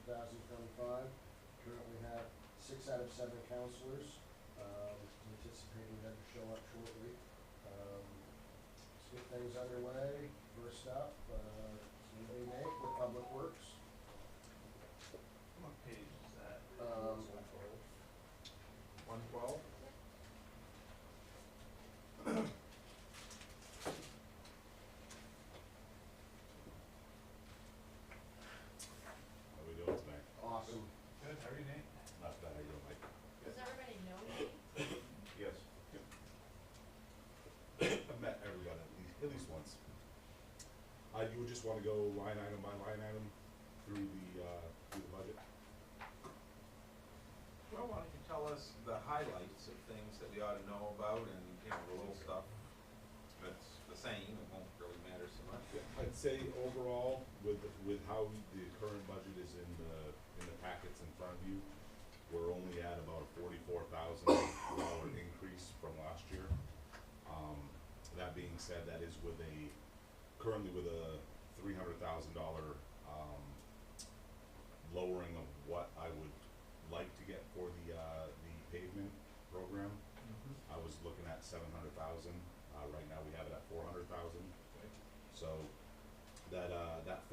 2025. Currently have 6 out of 7 counselors. Anticipating them to show up shortly. Let's get things underway. First up, CMA Nate with Public Works. What page is that? 112. How are we doing tonight? Awesome. Good, how are you, Nate? Not bad, how you doing, Mike? Does everybody know me? Yes. I've met everybody at least once. You would just want to go line item by line item through the budget? Well, why don't you tell us the highlights of things that we ought to know about, and, you know, the little stuff that's the same, it won't really matter so much. I'd say overall, with how the current budget is in the packets in front of you, we're only at about a $44,000 increase from last year. That being said, that is currently with a $300,000 lowering of what I would like to get for the pavement program. Mm-hmm. I was looking at 700,000. Right now we have it at 400,000. Okay. So that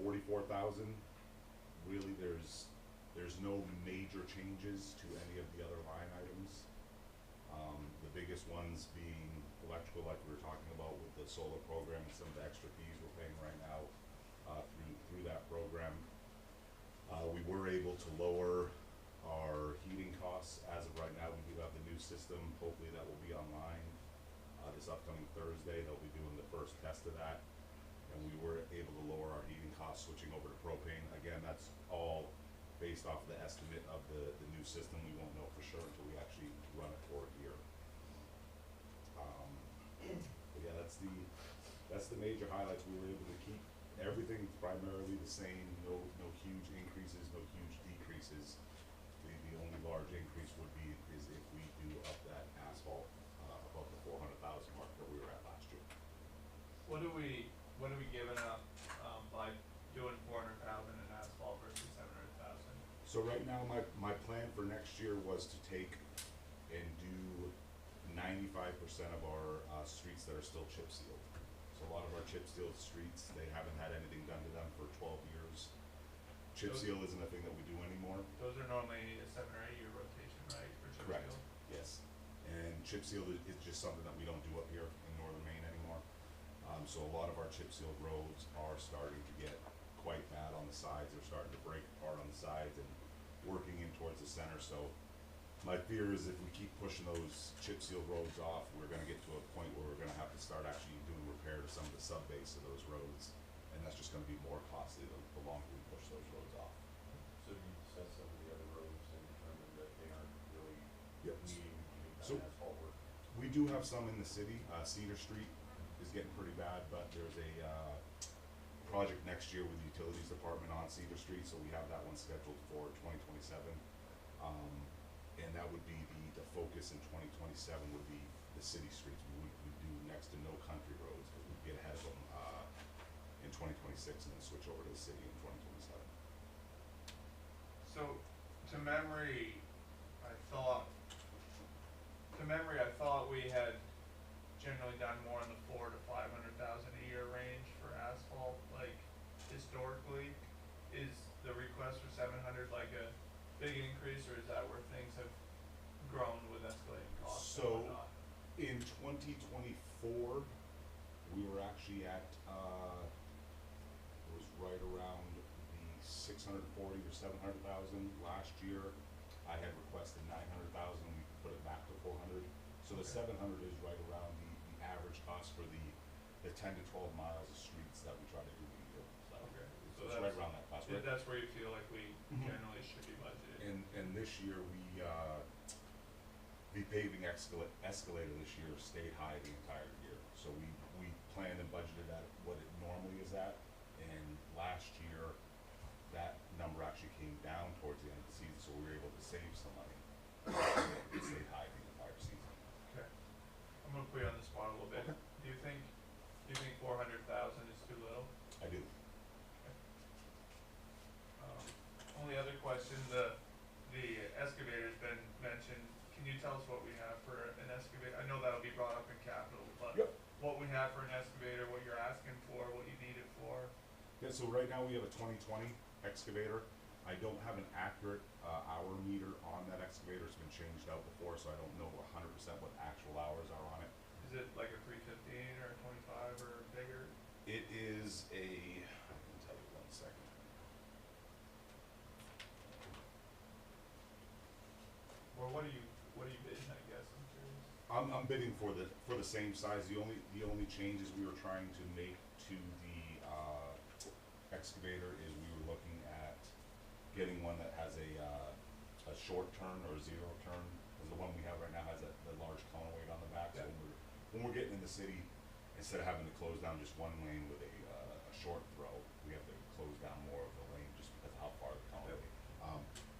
44,000, really there's no major changes to any of the other line items. The biggest ones being electrical, like we were talking about with the solar program and some of the extra fees we're paying right now through that program. We were able to lower our heating costs as of right now. We do have the new system. Hopefully that will be online this upcoming Thursday. They'll be doing the first test of that. And we were able to lower our heating costs switching over to propane. Again, that's all based off the estimate of the new system. We won't know for sure until we actually run it for a year. But yeah, that's the major highlights. We were able to keep everything primarily the same. No huge increases, no huge decreases. The only large increase would be is if we do up that asphalt above the 400,000 mark that we were at last year. What are we giving up by doing 400,000 in asphalt versus 700,000? So right now, my plan for next year was to take and do 95% of our streets that are still chip sealed. So a lot of our chip sealed streets, they haven't had anything done to them for 12 years. Chip seal isn't a thing that we do anymore. Those are normally a 7 or 8 year rotation, right, for chip Correct. seal? Yes. And chip seal is just something that we don't do up here in northern Maine anymore. So a lot of our chip sealed roads are starting to get quite bad on the sides. They're starting to break apart on the sides and working in towards the center. So my fear is if we keep pushing those chip seal roads off, we're going to get to a point where we're going to have to start actually doing repair to some of the sub base of those roads, and that's just going to be more costly the longer we push those roads off. So you assess some of the other roads and determine that they aren't really Yep. needing any kind So- of asphalt work? We do have some in the city. Cedar Street is getting pretty bad, but there's a project next year with the utilities department on Cedar Street, so we have that one scheduled for 2027. And that would be the focus in 2027 would be the city streets. We do next to no country roads because we get ahead of them in 2026 and then switch over to the city in 2027. So, to memory, I thought we had generally done more in the 400,000 to 500,000 a year range for asphalt. Like historically, is the request for 700 like a big increase, or is that where things have grown with escalating costs and So whatnot? in 2024, we were actually at it was right around the 640 or 700,000 last year. I had requested 900,000. We put it back to 400. So the 700 is right around the average cost for the 10 to 12 miles of streets that we try to do a year. So Okay. so it's right around that cost. Yeah, that's where you feel like we Mhm. generally should be budgeted. And this year the paving escalator this year stayed high the entire year. So we planned and budgeted at what it normally is at. And last year, that number actually came down towards the end of the season, so we were able to save some money. It stayed high the entire season. Okay. I'm gonna put you on the spot a little bit. Okay. Do you think 400,000 is too little? I do. Only other question tell us what we have for an excavator? I know that'll be brought up in capital, but Yep. what we have for an excavator, what you're asking for, what you need it for. Yeah, so right now we have a 2020 excavator. I don't have an accurate hour meter on that excavator. It's been changed out before, so I don't know 100% what actual hours are on it. Is it like a 315 or a 25 or bigger? It is a, I can tell you 1 second. Or what are you bidding, I guess, I'm curious. I'm bidding for the same size. The only changes we were trying to make to the excavator is we were looking at getting one that has a short turn or a zero turn, because the one we have right now has the large counterweight on the back. So Yeah. when we're getting in the city, instead of having to close down just one lane with a short throw, we have to close down more of the lane just because of how far the counterweight.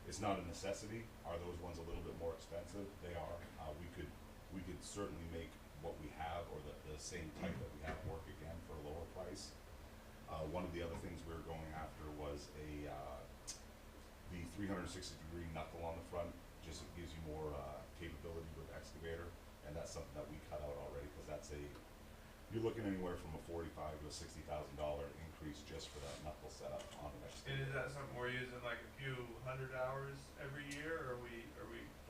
It's not a necessity. Are those ones a little bit more expensive? They are. We could certainly make what we have or the same type that we have work again for a lower price. One of the other things we were going after was the 360-degree knuckle on the front. Just it gives you more capability with excavator, and that's something that we cut out already, because you're looking anywhere from a $45,000 to a $60,000 increase just for that knuckle setup on an And excavator. is that something we're using like a few hundred hours every year, or are we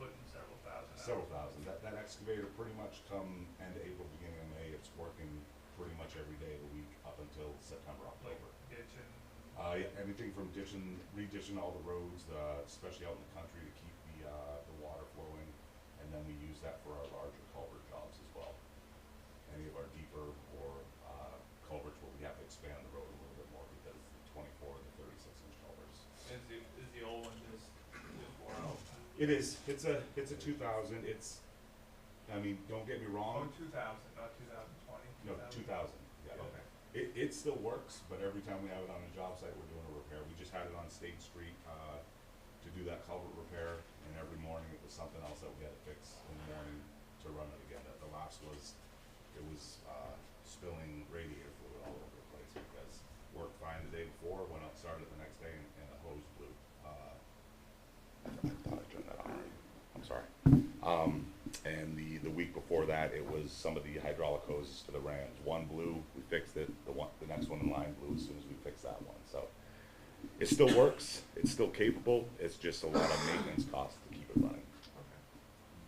putting several thousand hours? Several thousand. That excavator pretty much come end of April, beginning of May, it's working pretty much every day of the week up until September, Like October. ditching? Yeah, anything from redition all the roads, especially out in the country, to keep the water flowing, and then we use that for our larger culvert jobs as well. Any of our deeper or culverts where we have to expand the road a little bit more, because the 24 and the 36-inch culverts. Is the old one just wore out? It is. It's a 2000. I mean, don't get me Oh, wrong. 2000, not 2020? No, 2000. Yeah. Okay. It still works, but every time we have it on a job site, we're doing a repair. We just had it on State Street to do that culvert repair, and every morning it was something else that we had to fix in the morning to run it again. The last was, it was spilling radiator fluid all over the place, because worked fine the day before, went out, started the next day, and the hose blew. I thought I turned that on already. I'm sorry. And the week before that, it was some of the hydraulic hoses to the Rams. One blew, we fixed it. The next one in line blew as soon as we fixed that one. So it still works. It's still capable. It's just a lot of maintenance costs to keep it running.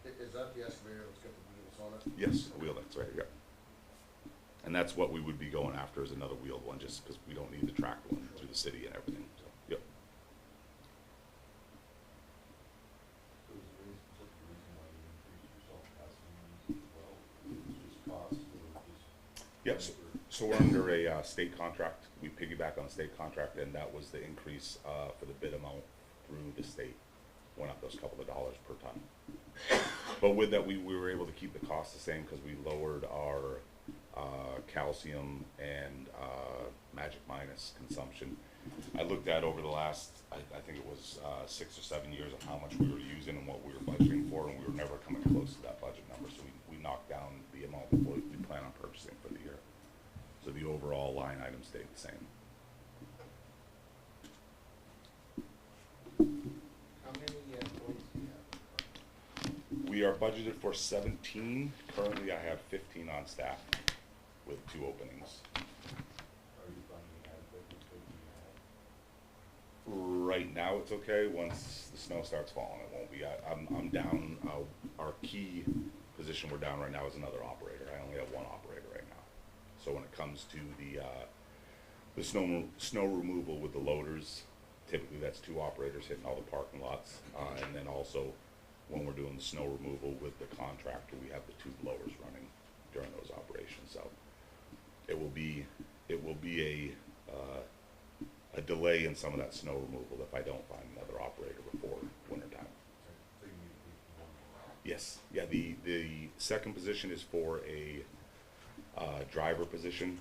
Okay. Is that the excavator that's got the wheels on it? Yes, a wheel that's right here. And that's what we would be going after, is another wheeled one, just because we don't need the tracked one through the city and everything. So, yep. So is there any specific reason why you increased your self-passing as well? Is it just cost or just? Yes. So we're under a state contract. We piggyback on a state contract, and that was the increase for the bid amount through the state. Went up those couple of dollars per ton. But with that, we were able to keep the cost the same, because we lowered our calcium and magic minus consumption. I looked at over the last, I think it was 6 or 7 years, of how much we were using and what we were budgeting for, and we were never coming close to that budget number. So we knocked down the amount that we plan on purchasing for the year. So the overall line item stayed the same. How many employees do you have? We are budgeted for 17. Currently, I have 15 on staff with 2 openings. Are you finding adequate with what you have? Right now, it's okay. Once the snow starts falling, it won't be. I'm down. Our key position we're down right now is another operator. I only have 1 operator right now. So when it comes to the snow removal with the loaders, typically that's 2 operators hitting all the parking lots, and then also when we're doing the snow removal with the contractor, we have the 2 blowers running during those operations. So it will be a delay in some of that snow removal if I don't find another operator before winter time. So you need to be one more. Yes, yeah, the second position is for a driver position.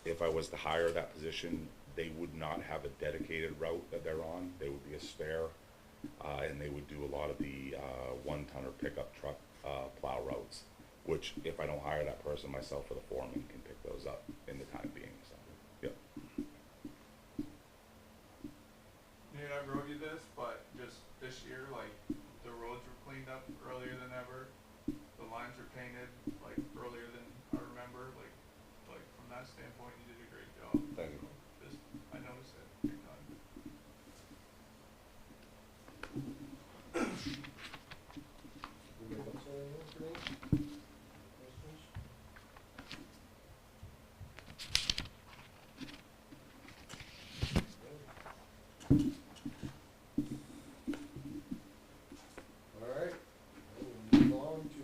If I was to hire that position, they would not have a dedicated route that they're on. They would be a spare, and they would do a lot of the 1-tonner pickup truck plow routes, which if I don't hire that person, myself or the foreman can pick those up in the time being, so, yep. I wrote you this, but just this year, like the the roads were cleaned up earlier than ever. The lines were painted like earlier than I remember. Like from that standpoint, you did a great job. Thank you. Just I noticed it big time. Anybody else have anything for me? Questions? All right, we'll move on to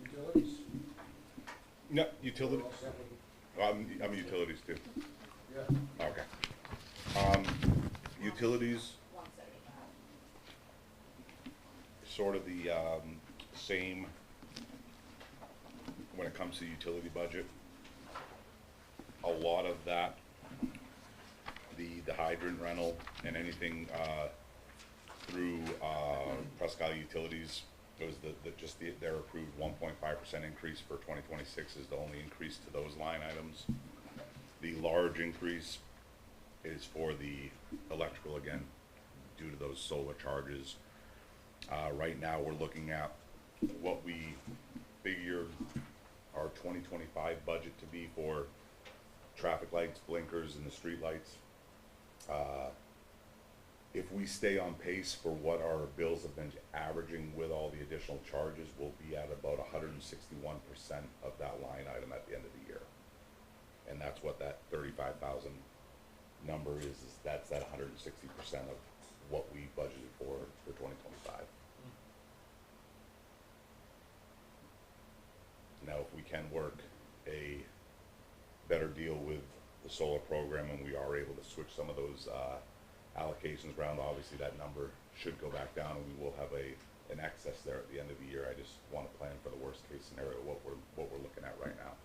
utilities. No, utility, We're all set with- I'm utilities too. Yeah, Okay. Utilities, 175. sort of the, same when it comes to utility budget. A lot of that, the hydrant rental and anything, through, Presque Utilities, was their approved 1.5% increase for 2026 is the only increase to those line items. The large increase is for the electrical again, due to those solar charges. Right now, we're looking at what we figure our 2025 budget to be for traffic lights, blinkers, and the street lights. If we stay on pace for what our bills have been averaging with all the additional charges, we'll be at about 161% of that line item at the end of the year. And that's what that 35,000 number is that's that 160% of what we budgeted for 2025. Now, if we can work a better deal with the solar program and we are able to switch some of those allocations around, obviously that number should go back down and we will have an excess there at the end of the year. I just want to plan for the worst case scenario, what we're looking at right now.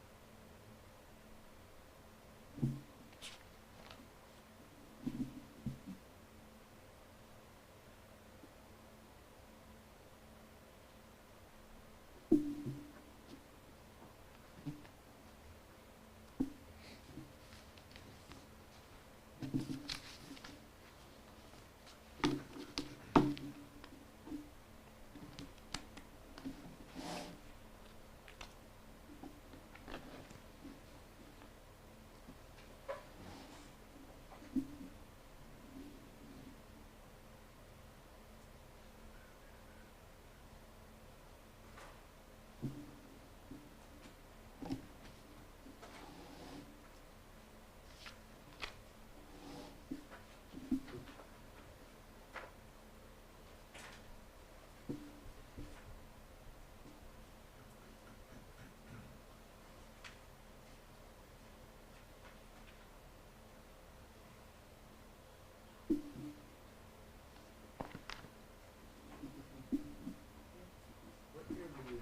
what year did we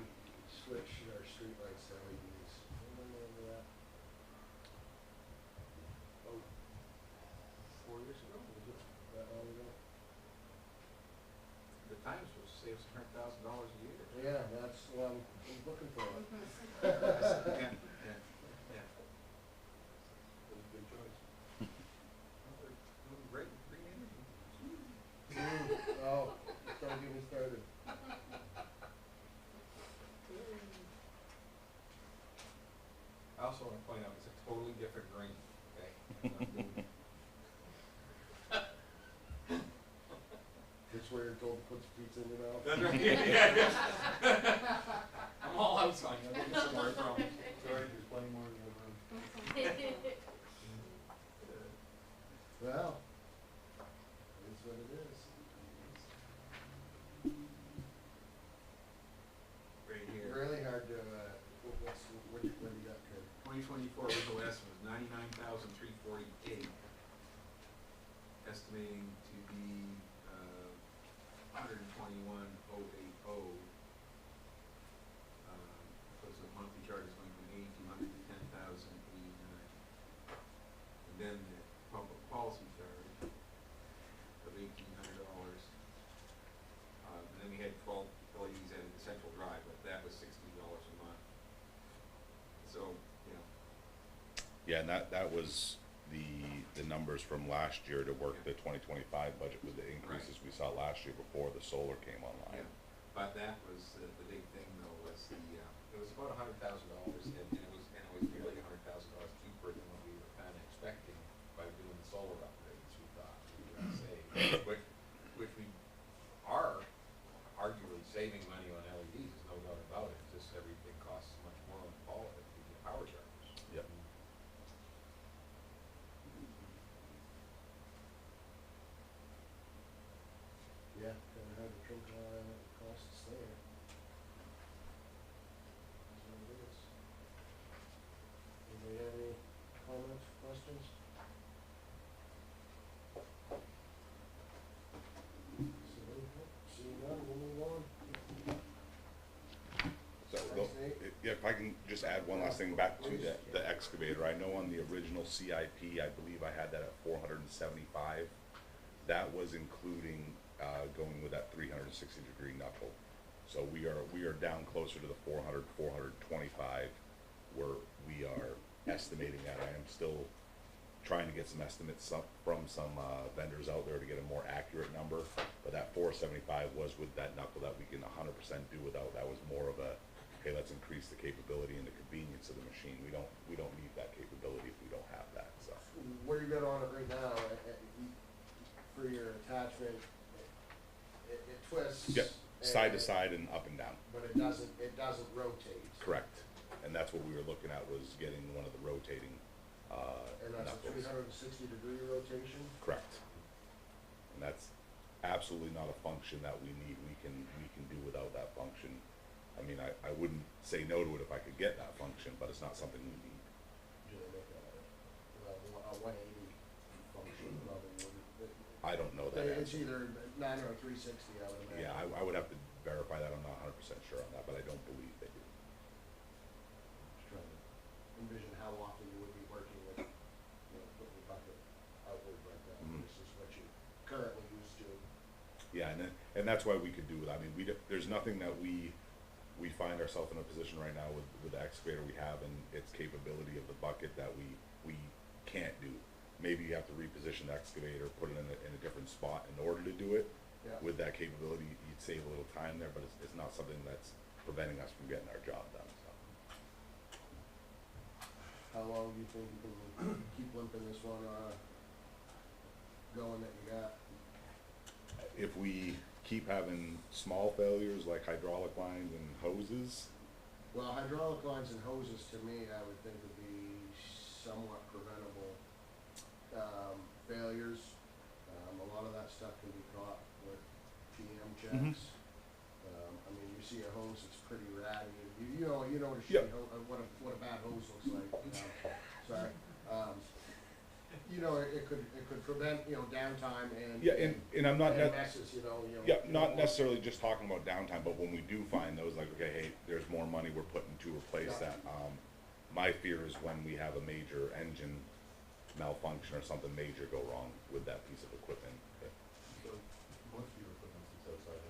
switch our streetlights to LEDs? Anyone remember that? Oh, 4 years ago, was it that long ago? The Times was save us $100,000 a year. Yeah, that's what I'm looking for. Yeah, yeah, yeah. That was a good choice. Well, they're doing great with green energy. Oh, don't get me started. I also want to point out, it's a totally different green, okay? This where you're told to put the pizza in your mouth? That's right, yeah. I'm all out, son, I'm looking somewhere from. Sorry, there's plenty more in the room. Well, it's what it is. Right here. Really hard to, what do you got, Kurt? 2024 original estimate was 99,348. Estimating to be 121,080. So the monthly charge is going from 8,200 to 10,089. And then the public policy charge of $1,800. And then we had 12 LEDs added to Central Drive, but that was $60 a month. So, you know. Yeah, and that was the numbers from last year to work the 2025 budget with the increases we saw last year before the solar came Yeah, online. but that was, the big thing though, was it was about $100,000, and it was really $100,000 cheaper than what we were kinda expecting by doing the solar upgrades, we thought we were gonna save, which we are arguably saving money on LEDs, there's no doubt about it, it's just everything costs much more on the power chargers. Yep. Yeah, kinda hard to think, costs there. That's what it is. Anybody have any comments, questions? Seeing none, we'll move on. So, Thanks, Nate. yeah, if I can just add one last thing back to the excavator, I know on the original CIP, I believe I had that at 475. That was including, going with that 360-degree knuckle. So we are down closer to the 400, 425, where we are estimating that. I am still trying to get some estimates from some vendors out there to get a more accurate number, but that 475 was with that knuckle that we can 100% do without. That was more of a, hey, let's increase the capability and the convenience of the machine. We don't need that capability if we don't have that, so. What you got on it right now, for your attachment, it twists. Yep, side to and- side and up and down. But it doesn't rotate. Correct. And that's what we were looking at, was getting one of the rotating And that's a knuckles. 360-degree rotation? Correct. And that's absolutely not a function that we need. We can do without that function. I mean, I wouldn't say no to it if I could get that function, but it's not something we need. Do they make a 180 function? Probably wouldn't. I don't know that It's answer. either 9 or 360, I would imagine. Yeah, I would have to verify that. I'm not 100% sure on that, but I don't believe they do. Just trying to envision how often you would be working with, putting the bucket outward like that. Mhm. This is what you currently used to. Yeah, and that's why we could do it. I mean, there's nothing that we find ourselves in a position right now with the excavator we have and its capability of the bucket that we can't do. Maybe you have to reposition the excavator, put it in a different spot in order to do it. Yeah. With that capability, you'd save a little time there, but it's not something that's preventing us from getting our job done, so. How long do you think you can keep limping this one, going that you got? If we keep having small failures like hydraulic lines and hoses, Well, hydraulic lines and hoses, to me, I would think would be somewhat preventable, failures. A lot of that stuff can be caught with PM checks. I mean, you see a hose that's pretty ratty, you know what a Yep. shitty what a bad hose looks like, sorry. It could prevent, downtime and. yeah, and I'm not, And net- messes, yeah, not necessarily just talking about downtime, but when we do find those, like, okay, hey, there's more money we're putting to replace Yeah. that. My fear is when we have a major engine malfunction or something major go wrong with that piece of equipment. So most of your equipment sits outside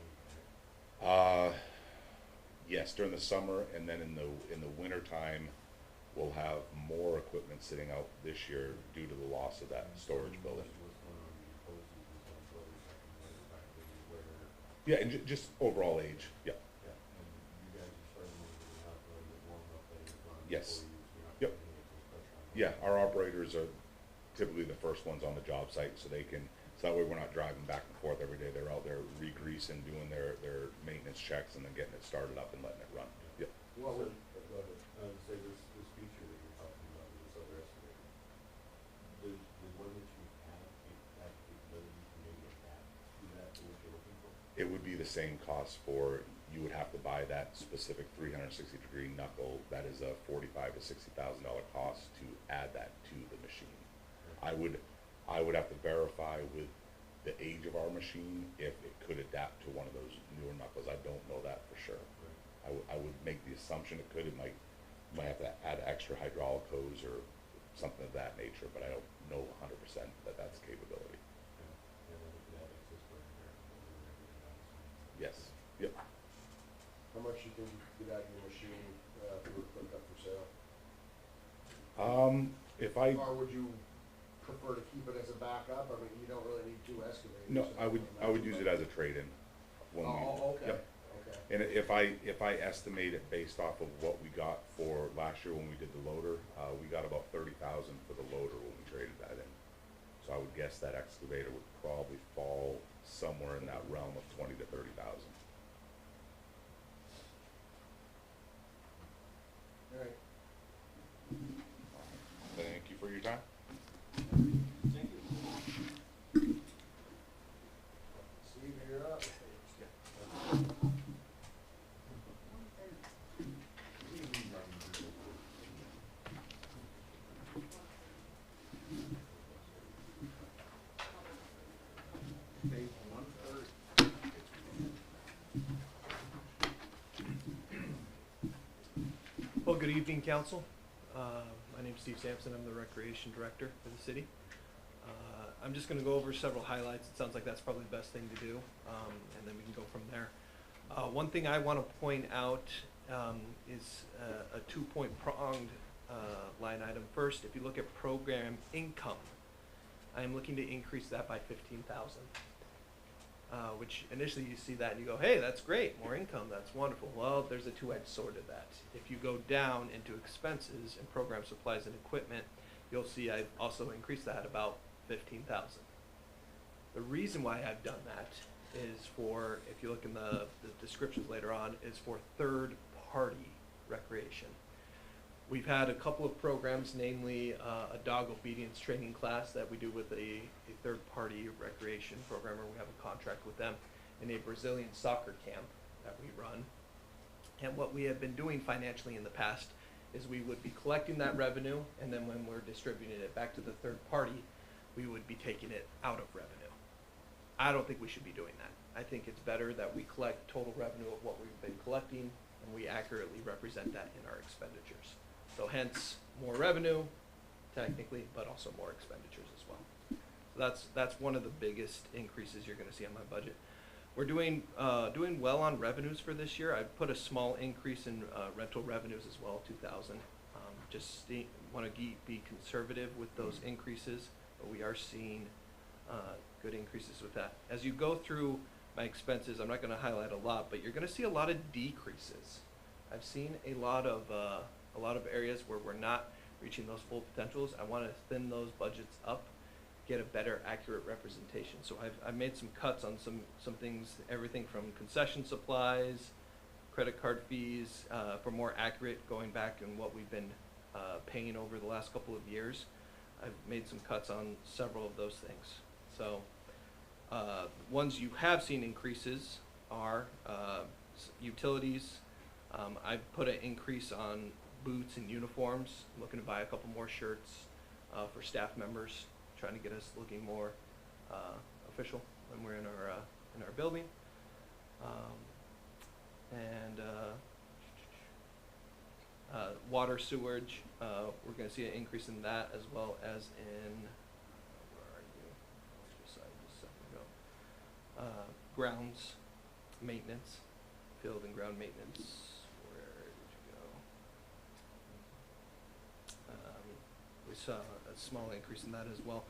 anyway, right? Yes, during the summer, and then in the winter time, we'll have more equipment sitting out this year due to the loss of that storage building. Most of what's going on with your hoses is on building second winter back where, Yeah, and just overall age, yeah. yeah, and you guys are starting to get enough, get warm enough that you're done Yes. before you're not Yep. getting any pressure on it. Yeah, our operators are typically the first ones on the job site, so that way we're not driving back and forth every day. They're out there re-greasing, doing their maintenance checks, and then getting it started up and letting it run. Yep. What would, Go ahead. Say this feature that you're talking about with this other excavator, the one that you have, that capability to maybe adapt to that, to what you're looking for? It would be the same cost for, you would have to buy that specific 360-degree knuckle. That is a $45,000 to $60,000 cost to add that to the machine. I would have to verify with the age of our machine if it could adapt to one of those newer knuckles. I don't know that for sure. I would make the assumption it could. It might have to add extra hydraulic hose or something of that nature, but I don't know 100% that that's a capability. And then if you have access for repair, and everything else. Yes. Yep. how much you think you could get out of your machine, if you were to put it up for sale? If I Or would you prefer to keep it as a backup? I mean, you don't really need two excavators. No, so I would use it as a trade-in. When we- Oh, okay, Yep. okay. And if I estimate it based off of what we got for last year when we did the loader, we got about 30,000 for the loader when we traded that in. So I would guess that excavator would probably fall somewhere in that realm of 20 to 30,000. All right. Thank you for your time. Thank you. Steve, you're up. Page 130. Well, good evening, council. My name's Steve Sampson. I'm the Recreation Director for the city. I'm just gonna go over several highlights. It sounds like that's probably the best thing to do, and then we can go from there. One thing I wanna point out is a two-point pronged line item. First, if you look at program income, I am looking to increase that by 15,000. Which initially you see that and you go, hey, that's great, more income, that's wonderful. Well, there's a two-edged sword to that. If you go down into expenses and program supplies and equipment, you'll see I've also increased that about 15,000. The reason why I've done that is for, if you look in the descriptions later on, is for third-party recreation. We've had a couple of programs, namely a dog obedience training class that we do with a third-party recreation programmer. We have a contract with them, and a Brazilian soccer camp that we run. And what we have been doing financially in the past is we would be collecting that revenue, and then when we're distributing it back to the third party, we would be taking it out of revenue. I don't think we should be doing that. I think it's better that we collect total revenue of what we've been collecting, and we accurately represent that in our expenditures. So hence, more revenue, technically, but also more expenditures as well. So that's one of the biggest increases you're gonna see on my budget. We're doing well on revenues for this year. I've put a small increase in rental revenues as well, 2,000. Just wanna be conservative with those increases, but we are seeing good increases with that. As you go through my expenses, I'm not gonna highlight a lot, but you're gonna see a lot of decreases. I've seen a lot of areas where we're not reaching those full potentials. I want to thin those budgets up, get a better accurate representation. So I've made some cuts on some things, everything from concession supplies, credit card fees, for more accurate going back and what we've been paying over the last couple of years. I've made some cuts on several of those things. So ones you have seen increases are utilities. I've put an increase on boots and uniforms. I'm looking to buy a couple more shirts for staff members, trying to get us looking more official when we're in our building. Water, sewage, we're going to see an increase in that as well as in, where are you? I was just a second ago. Grounds maintenance, field and ground maintenance. We saw a small increase in that as well.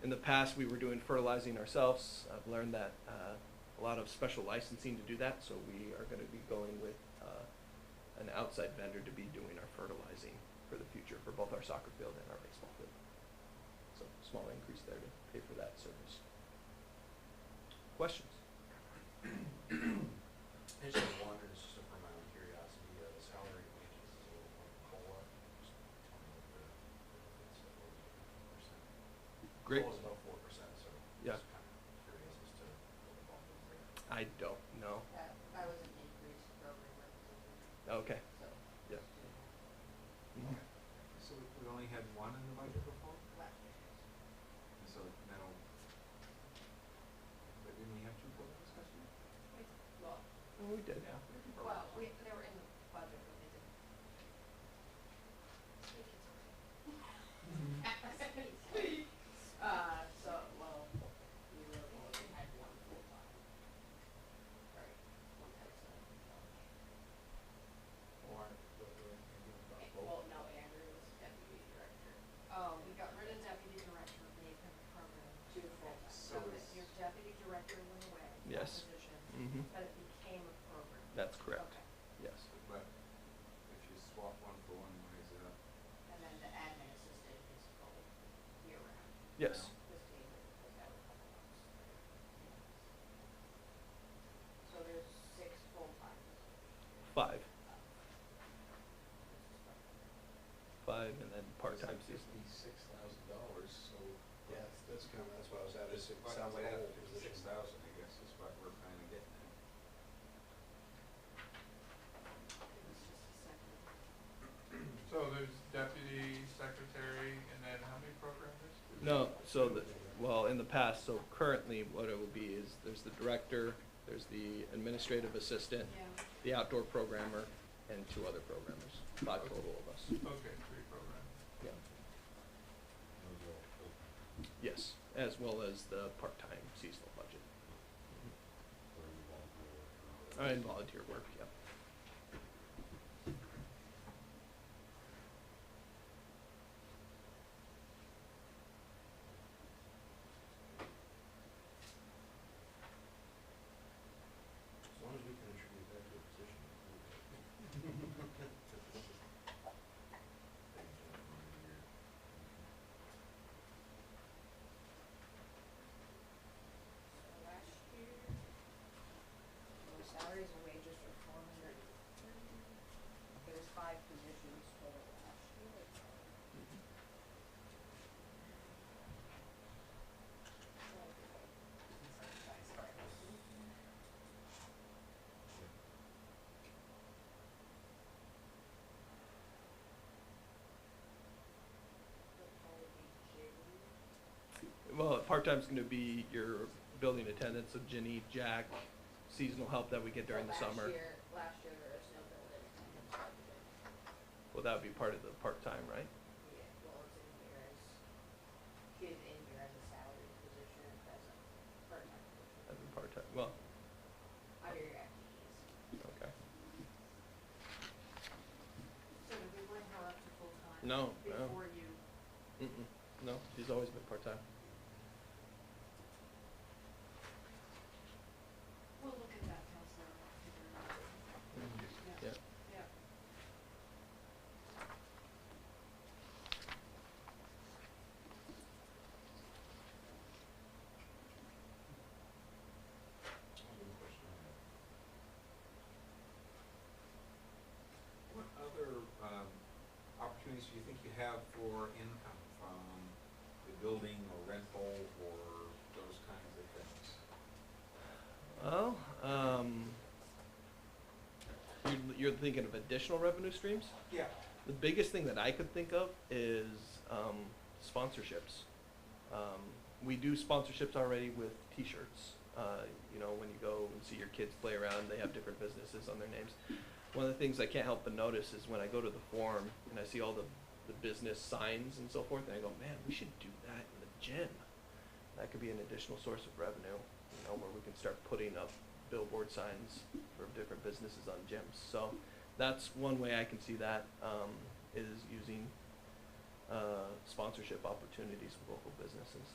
In the past, we were doing fertilizing ourselves. I've learned that a lot of special licensing to do that, so we are going to be going with an outside vendor to be doing our fertilizing for the future for both our soccer field and our baseball field. So small increase there to pay for that service. Questions? I just have one, and it's just for my own curiosity, the salary and wages is a little more COLA. Just tell me what the benefits of what was 4%. Great. COLA is about 4%, so Yeah. just kind of curious as to what the bump is there. I don't know. I was an increase program representative, Okay. so. Yeah. just, Mhm. So we only had one in the budget before? last year. And so now, but didn't we have two programs last year? Well, Oh, we did. Yeah. we had two well, programs. they were in the budget, but they didn't. Speak it sorry. So, well, we really only had one full-time. Right, one person, so. Or, what were we thinking about both? Well, no, Andrew was deputy director. We got rid of Yes. This team has had a couple months. So there's 6 full-time positions. 5. Uh, 5 and then part-time It's seasonal. $56,000, so. Yeah, that's kind of, that's what I was at, it But sounds like a yeah, whole position. 6,000, I guess, is what we're kind of getting at. Give us just a second. So there's deputy, secretary, and then how many programmers? No, so well, in the past, so currently what it will be is there's the director, there's the administrative assistant, Yeah. the outdoor programmer, and 2 other programmers. 5 total of us. Okay, 3 programmers. Yeah. Those are all full-time, Yes, as well as the part-time seasonal budget. or any volunteer work and all that. And volunteer work, yeah. As long as we can attribute that to a position. So last year, the salaries and wages were 430. There's 5 positions total last year. Well, part-time's gonna be your building attendants, so Ginny, Jack, seasonal help that we get during the summer. Last year there was no building attendance budget. Well, that would be part of the part-time, right? Yeah, well, it's in here as, she's in here as a salary position, as a part-time position, As a part-time, well, under your FTEs. okay. So did we bring her up to full-time? No, no. Before you, No, she's always been part-time. we'll look at that, Counselor, and figure it out. Yeah. Yeah. One question I have. What other opportunities do you think you have for income from the building or rental or those kinds of things? Well, you're thinking of additional revenue streams? Yeah. The biggest thing that I could think of is sponsorships. We do sponsorships already with T-shirts. You know, when you go and see your kids play around, they have different businesses on their names. One of the things I can't help but notice is when I go to the forum and I see all the business signs and so forth, and I go, man, we should do that in the gym. That could be an additional source of revenue, you know, where we can start putting up billboard signs for different businesses on gyms. So that's one way I can see that, is using sponsorship opportunities with local businesses.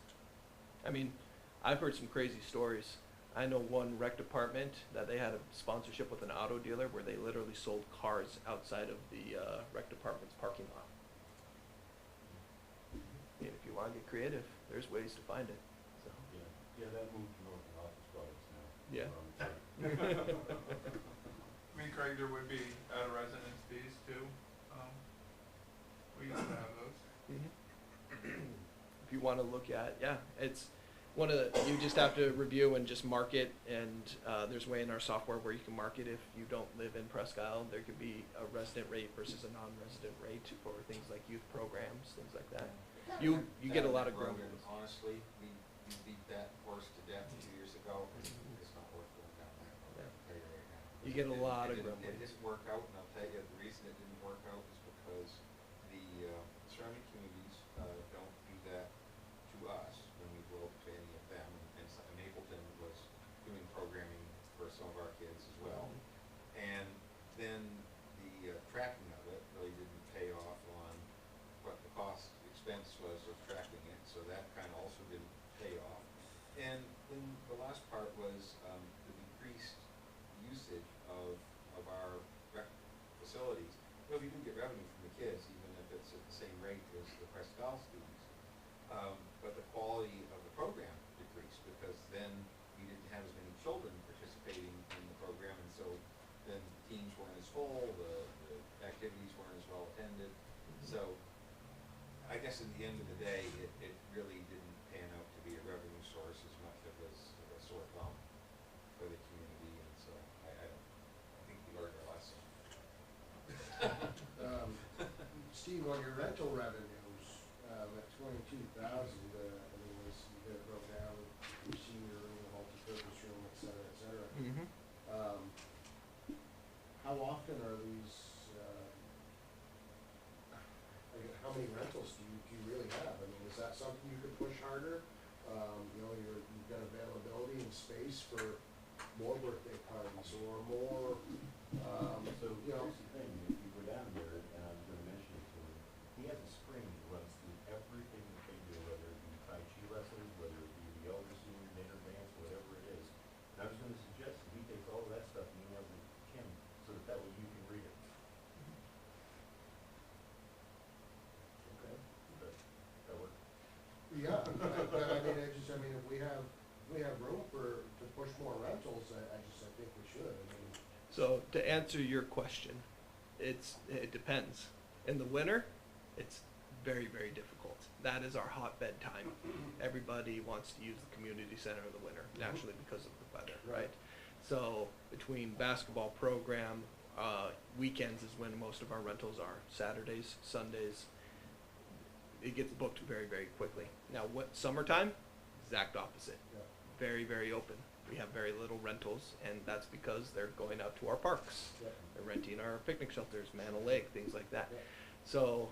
I mean, I've heard some crazy stories. I know one rec department that they had a sponsorship with an auto dealer where they literally sold cars outside of the rec department's parking lot. And if you want to get creative, there's ways to find it. So. Yeah, that moved to North and Office Products now. Yeah. I mean, Craig, there would be out of residence fees too. We used to have those. If you want to look at, yeah, it's one of the, you just have to review and just mark it, and there's a way in our software where you can mark it if you don't live in Presque Isle. There could be a resident rate versus a non-resident rate for things like youth programs, things like that. You get a lot of Road, growth. honestly, we beat that horse to death 2 years ago. It's not worth going down that road, Yeah. I'll tell you right now. You get a lot of It grumblings. didn't work out, and I'll tell you, the reason it didn't work out is because the surrounding communities don't do that to us when we go to any of them. And Mapleton was doing programming for some of our kids as well. And then the tracking of it really didn't pay off on what the cost expense was of tracking it, so that kind of also didn't pay off. And then the last part was the decreased usage of our rec facilities. Well, we do get revenue from the kids, even if it's at the same rate as the Presque Isle students. But the quality guess in the end of the day, it really didn't pan out to be a revenue source as much as a sore thumb for the community, and so I think we learned our lesson. Steve, on your rental revenues, at 22,000, I mean, was, you got it broke down, your senior room, multi-purpose room, et cetera, et cetera. Mm-hmm. How often are these, how many rentals do you really have? I mean, is that something you could push harder? You know, you've got availability and space for more birthday parties or more, So you know. here's the thing, if you go down there, and I was gonna mention it to him, he has a screen that runs through everything that they do, whether it be Tai Chi lessons, whether it be the elder senior dinner dance, whatever it is. And I was gonna suggest that he takes all of that stuff and emails it to Kim, so that way you can read it. Okay. That work? Yeah, I mean, if we have room to push more rentals, I think we should, I mean. So to answer your question, it depends. In the winter, it's very, very difficult. That is our hotbed time. Everybody wants to use the community center in the winter, naturally because of the weather, right? Right. So between basketball program, weekends is when most of our rentals are. Saturdays, Sundays, it gets booked very, very quickly. Now, what summertime? Exact opposite. Yeah. Very, very open. We have very little rentals, and that's because they're going out to our parks. Yeah. They're renting our picnic shelters, Manor Lake, things like that. Yeah. So,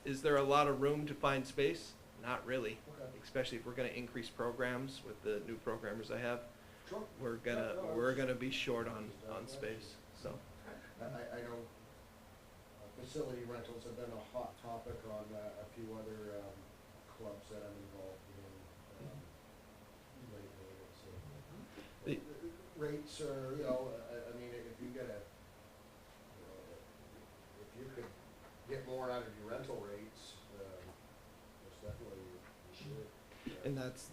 is there a lot of room to find space? Not really. Okay. Especially if we're going to increase programs with the new programmers I have. Sure. We're Yeah, gonna no, be short on space. So, I know facility rentals have been a hot topic on a few other clubs that I'm involved in lately. It's, The- rates are, you know, I mean, if you get you know, if you could get more out of your rental rates, most definitely you should. and that's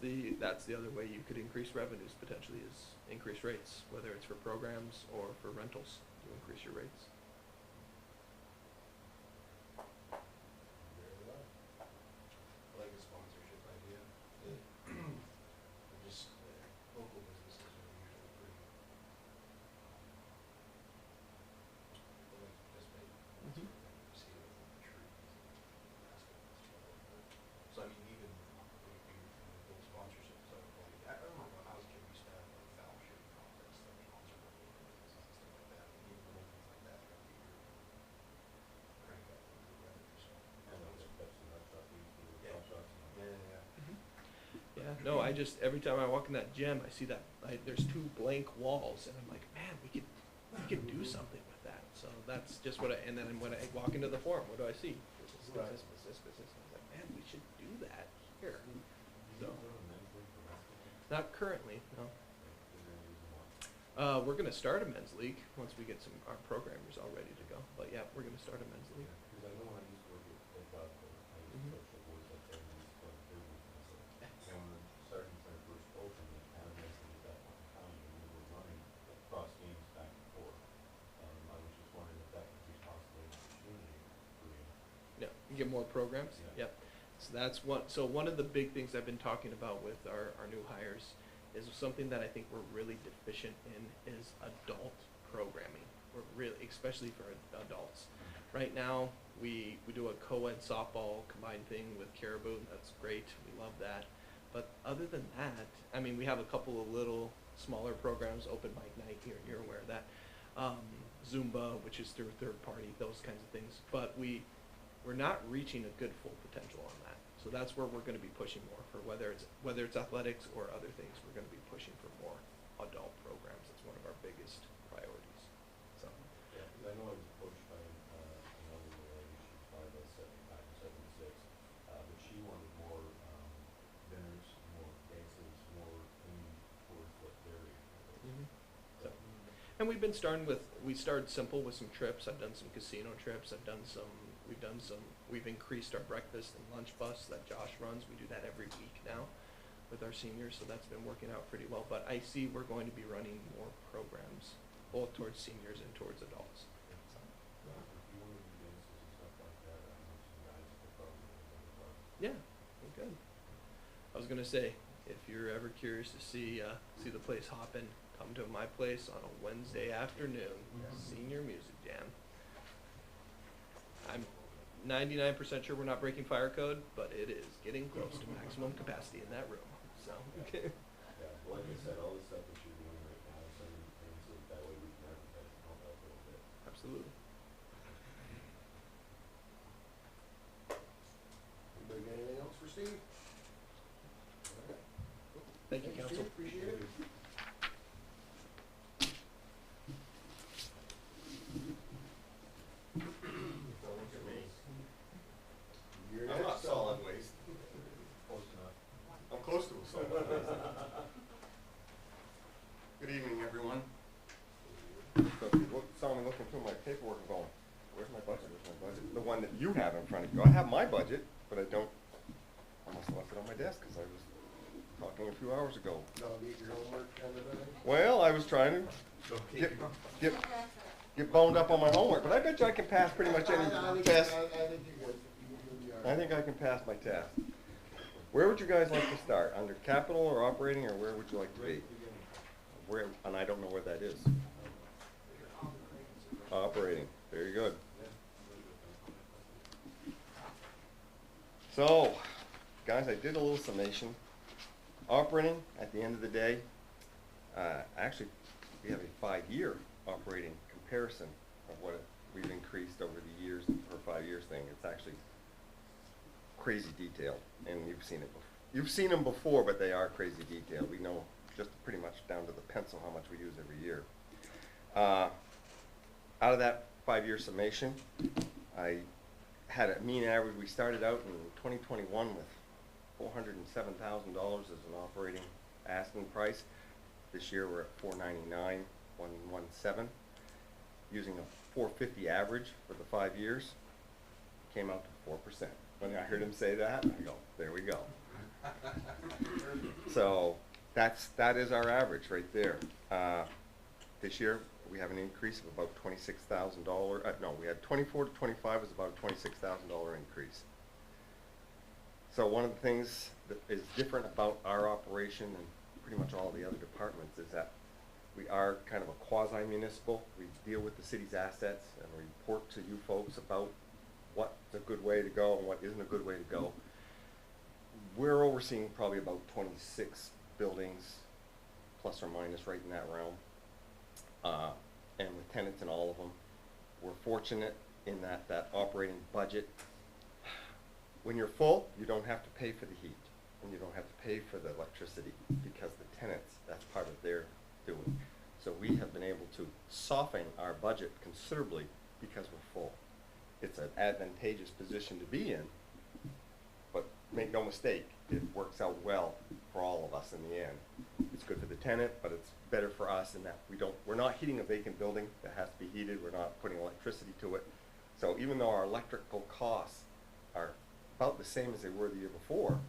the other way you could increase revenues potentially is increase rates, whether it's for programs or for rentals. You increase your rates. Very well. I like the sponsorship idea. Just, local businesses are usually pretty, they like to participate. Mhm. Sort of see it within the trees and basketball stuff like that. So I mean, even, we build sponsorship stuff, like, I remember when I was a kid, we used to have like fellowship contests that were sponsored by local businesses and stuff like that, and even little things like that throughout the year. Crank up the revenue, so. And that's the nut shop, we used to do Yeah. hot shots. Yeah. Yeah, no, I just, every time I walk in that gym, I see that, there's two blank walls, and I'm like, man, we could do something with that. So that's just what and then when I walk into the forum, what do I see? Right. This. I was like, man, we should do that here. Do you So, run a men's league for basketball? not currently, no. Is there any reason why? We're gonna start a men's league once we get our programmers all ready to go. But yeah, we're gonna start a men's league. Because I know when I used to work at Godco, I used Mhm. to coach the boys up there, and we used to play their league, and so. And when the starting center first opened, it kind of messed at that point in time, and we were running cross games back and forth. I was just wondering if that could be possibly an opportunity for you. Yeah, you get more programs. Yeah. Yep. So that's one of the big things I've been talking about with our new hires is something that I think we're really deficient in is adult programming. We're really, especially for adults. Right now, we do a co-ed softball combined thing with Caribou. That's great. We love that. But other than that, I mean, we have a couple of little smaller programs, open mic night, you're aware of that. Zumba, which is through a third party, those kinds of things. But we're not reaching a good full potential on that. So that's where we're going to be pushing more for whether it's athletics or other things. We're going to be pushing for more adult programs. That's one of our biggest priorities. So, Yeah, because I know I was approached by another lady, she's probably about 75 or 76, but she wanted more dinners, more dances, more leaning towards what their age was. so, and we started simple with some trips. I've done some casino trips. We've increased our breakfast and lunch bus that Josh runs. We do that every week now with our seniors, so that's been working out pretty well. But I see we're going to be running more programs, both towards seniors and towards adults. So, If you want to do dances and stuff like that, I know some guys that probably was gonna say, if you're ever curious to see the place hoppin', come to my place on a Wednesday afternoon, senior music jam. I'm 99% sure we're not breaking fire code, but it is getting close to maximum capacity in that room, so. Yeah, well, like I said, all the stuff that you're doing right now, some of the things that way we can advertise and help out a little bit. Absolutely. Anybody got anything else for Steve? Thank you, council. Steve, appreciate it. Don't look at me. You're I'm not next. solid waste. Close enough. I'm close to a solid waste. Good evening, everyone. So if you saw me looking through my paperwork and going, where's my budget, where's my budget? The one that you have in front of you. I have my budget, but I don't, I must have left it on my desk because I was talking a few hours ago. Dog eat your homework kind of thing? Well, I was trying to get boned up on my homework, but I bet you I can pass pretty much any test. I think you would. You would be all I right. think I can pass my test. Where would you guys like to start? Under capital or operating, or where would you like to be? Where, and I don't know where that is. Operating, very good. So, guys, I did a little summation. Operating, at the end of the day, actually, we have a 5-year operating comparison of what we've increased over the years for 5 years thing. It's actually crazy detailed, and you've seen it before. You've seen them before, but they are crazy detailed. We know just pretty much down to the pencil how much we use every year. Out of that 5-year summation, had a mean average. We started out in 2021 with $407,000 as an operating asking price. This year we're at $499,117. Using a $450 average for the 5 years, came out to 4%. When I heard him say that, I go, there we go. So that is our average right there. This year we have an increase of about $26,000. No, we had 24 to 25 was about a $26,000 increase. So one of the things that is different about our operation and pretty much all the other departments is that we are kind of a quasi-municipal. We deal with the city's assets and report to you folks about what's a good way to go and what isn't a good way to go. We're overseeing probably about 26 buildings, plus or minus, right in that realm, and with tenants in all of them. We're fortunate in that operating budget, when you're full, you don't have to pay for the heat, and you don't have to pay for the electricity, because the tenants, that's part of their doing. So we have been able to soften our budget considerably because we're full. It's an advantageous position to be in, but make no mistake, it works out well for all of us in the end. It's good for the tenant, but it's better for us in that we're not heating a vacant building that has to be heated, we're not putting electricity to it. So even though our electrical costs are about the same as they were the year before,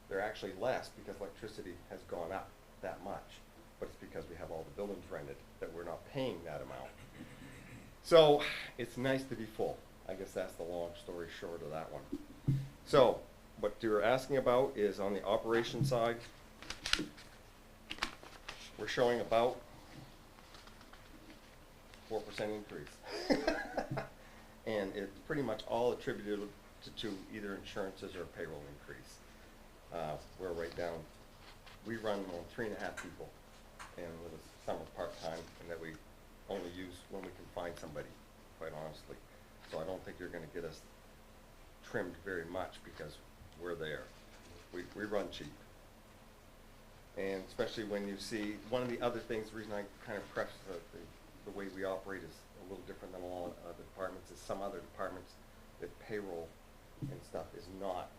they're actually less because electricity has gone up that much. But it's because we have all the buildings rented that we're not paying that amount. So it's nice to be full. I guess that's the long story short of that one. So what you're asking about is on the operation side, we're showing about 4% increase. And it's pretty much all attributed to either insurances or payroll increase. We're right down, we run on 3.5 people, and with some are part-time, and that we only use when we can find somebody, quite honestly. So I don't think you're gonna get us trimmed very much because we're there. We run cheap. And especially when you see, one of the other things, the reason I kind of preface the way we operate is a little different than a lot of other departments, is some other departments, that payroll and stuff is not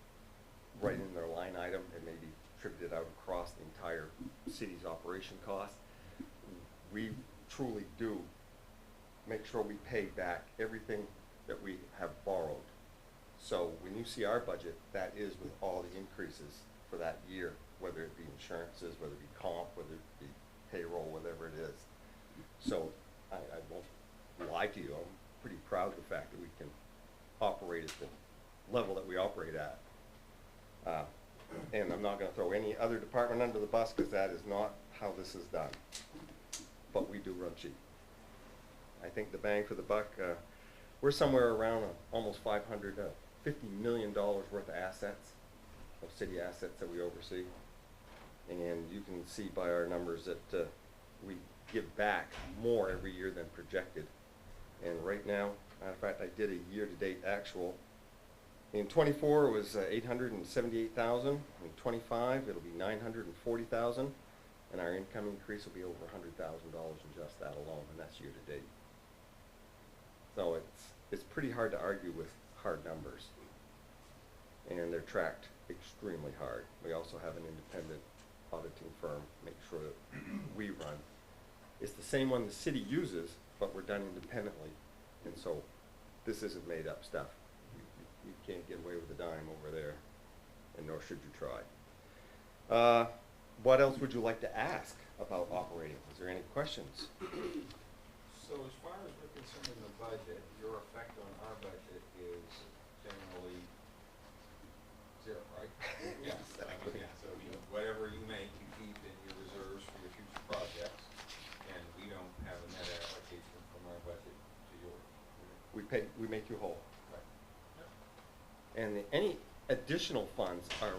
right in their line item. It may be tributed out across the entire city's operation cost. We truly do make sure we pay back everything that we have borrowed. So when you see our budget, that is with all the increases for that year, whether it be insurances, whether it be comp, whether it be payroll, whatever it is. So I won't lie to you, I'm pretty proud of the fact that we can operate at the level that we operate at. and I'm not gonna throw any other department under the bus, cause that is not how this is done. But we do run cheap. I think the bang for the buck, we're somewhere around almost $50 million worth of assets, of city assets that we oversee. And you can see by our numbers that we give back more every year than projected. And right now, matter of fact, I did a year-to-date actual. In '24 it was 878,000. In '25 it'll be 940,000, and our income increase will be over $100,000 in just that alone, and that's year-to-date. So it's pretty hard to argue with hard numbers, and they're tracked extremely hard. We also have an independent auditing firm make sure that we run. It's the same one the city uses, but we're done independently, and so this isn't made up stuff. You can't get away with a dime over there, and nor should you try. What else would you like to ask about operating? Is there any questions? So as far as we're concerned in the budget, your effect on our budget is generally zero, right? Yes. So whatever you make, you keep in your reserves for your future projects, and we don't have a net allocation from our budget to yours. We make you whole. Right. And any additional funds are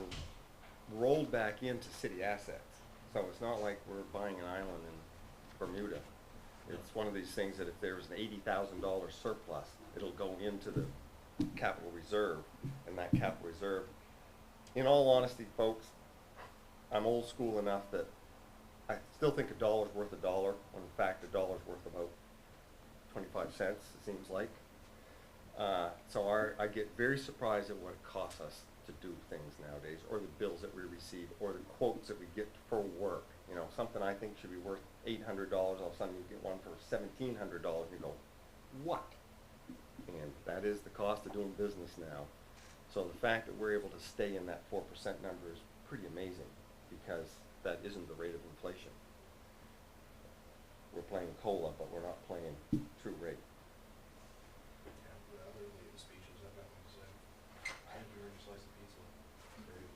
rolled back into city assets. So it's not like we're buying an island in Bermuda. It's one of these things that if there's an $80,000 surplus, it'll go into the capital reserve, and that capital reserve, in all honesty, folks, I'm old school enough that I still think a dollar's worth a dollar, when in fact a dollar's worth about 25 cents, it seems like. So I get very surprised at what it costs us to do things nowadays, or the bills that we receive, or the quotes that we get for work. You know, something I think should be worth $800, all of a sudden you get one for $1,700, and you go, what? And that is the cost of doing business now. So the fact that we're able to stay in that 4% number is pretty amazing, because that isn't the rate of inflation. We're playing COLA, but we're not playing true rate. Yeah, the other latest speeches, I've got one to say. I think we were just slice of pizza, at the very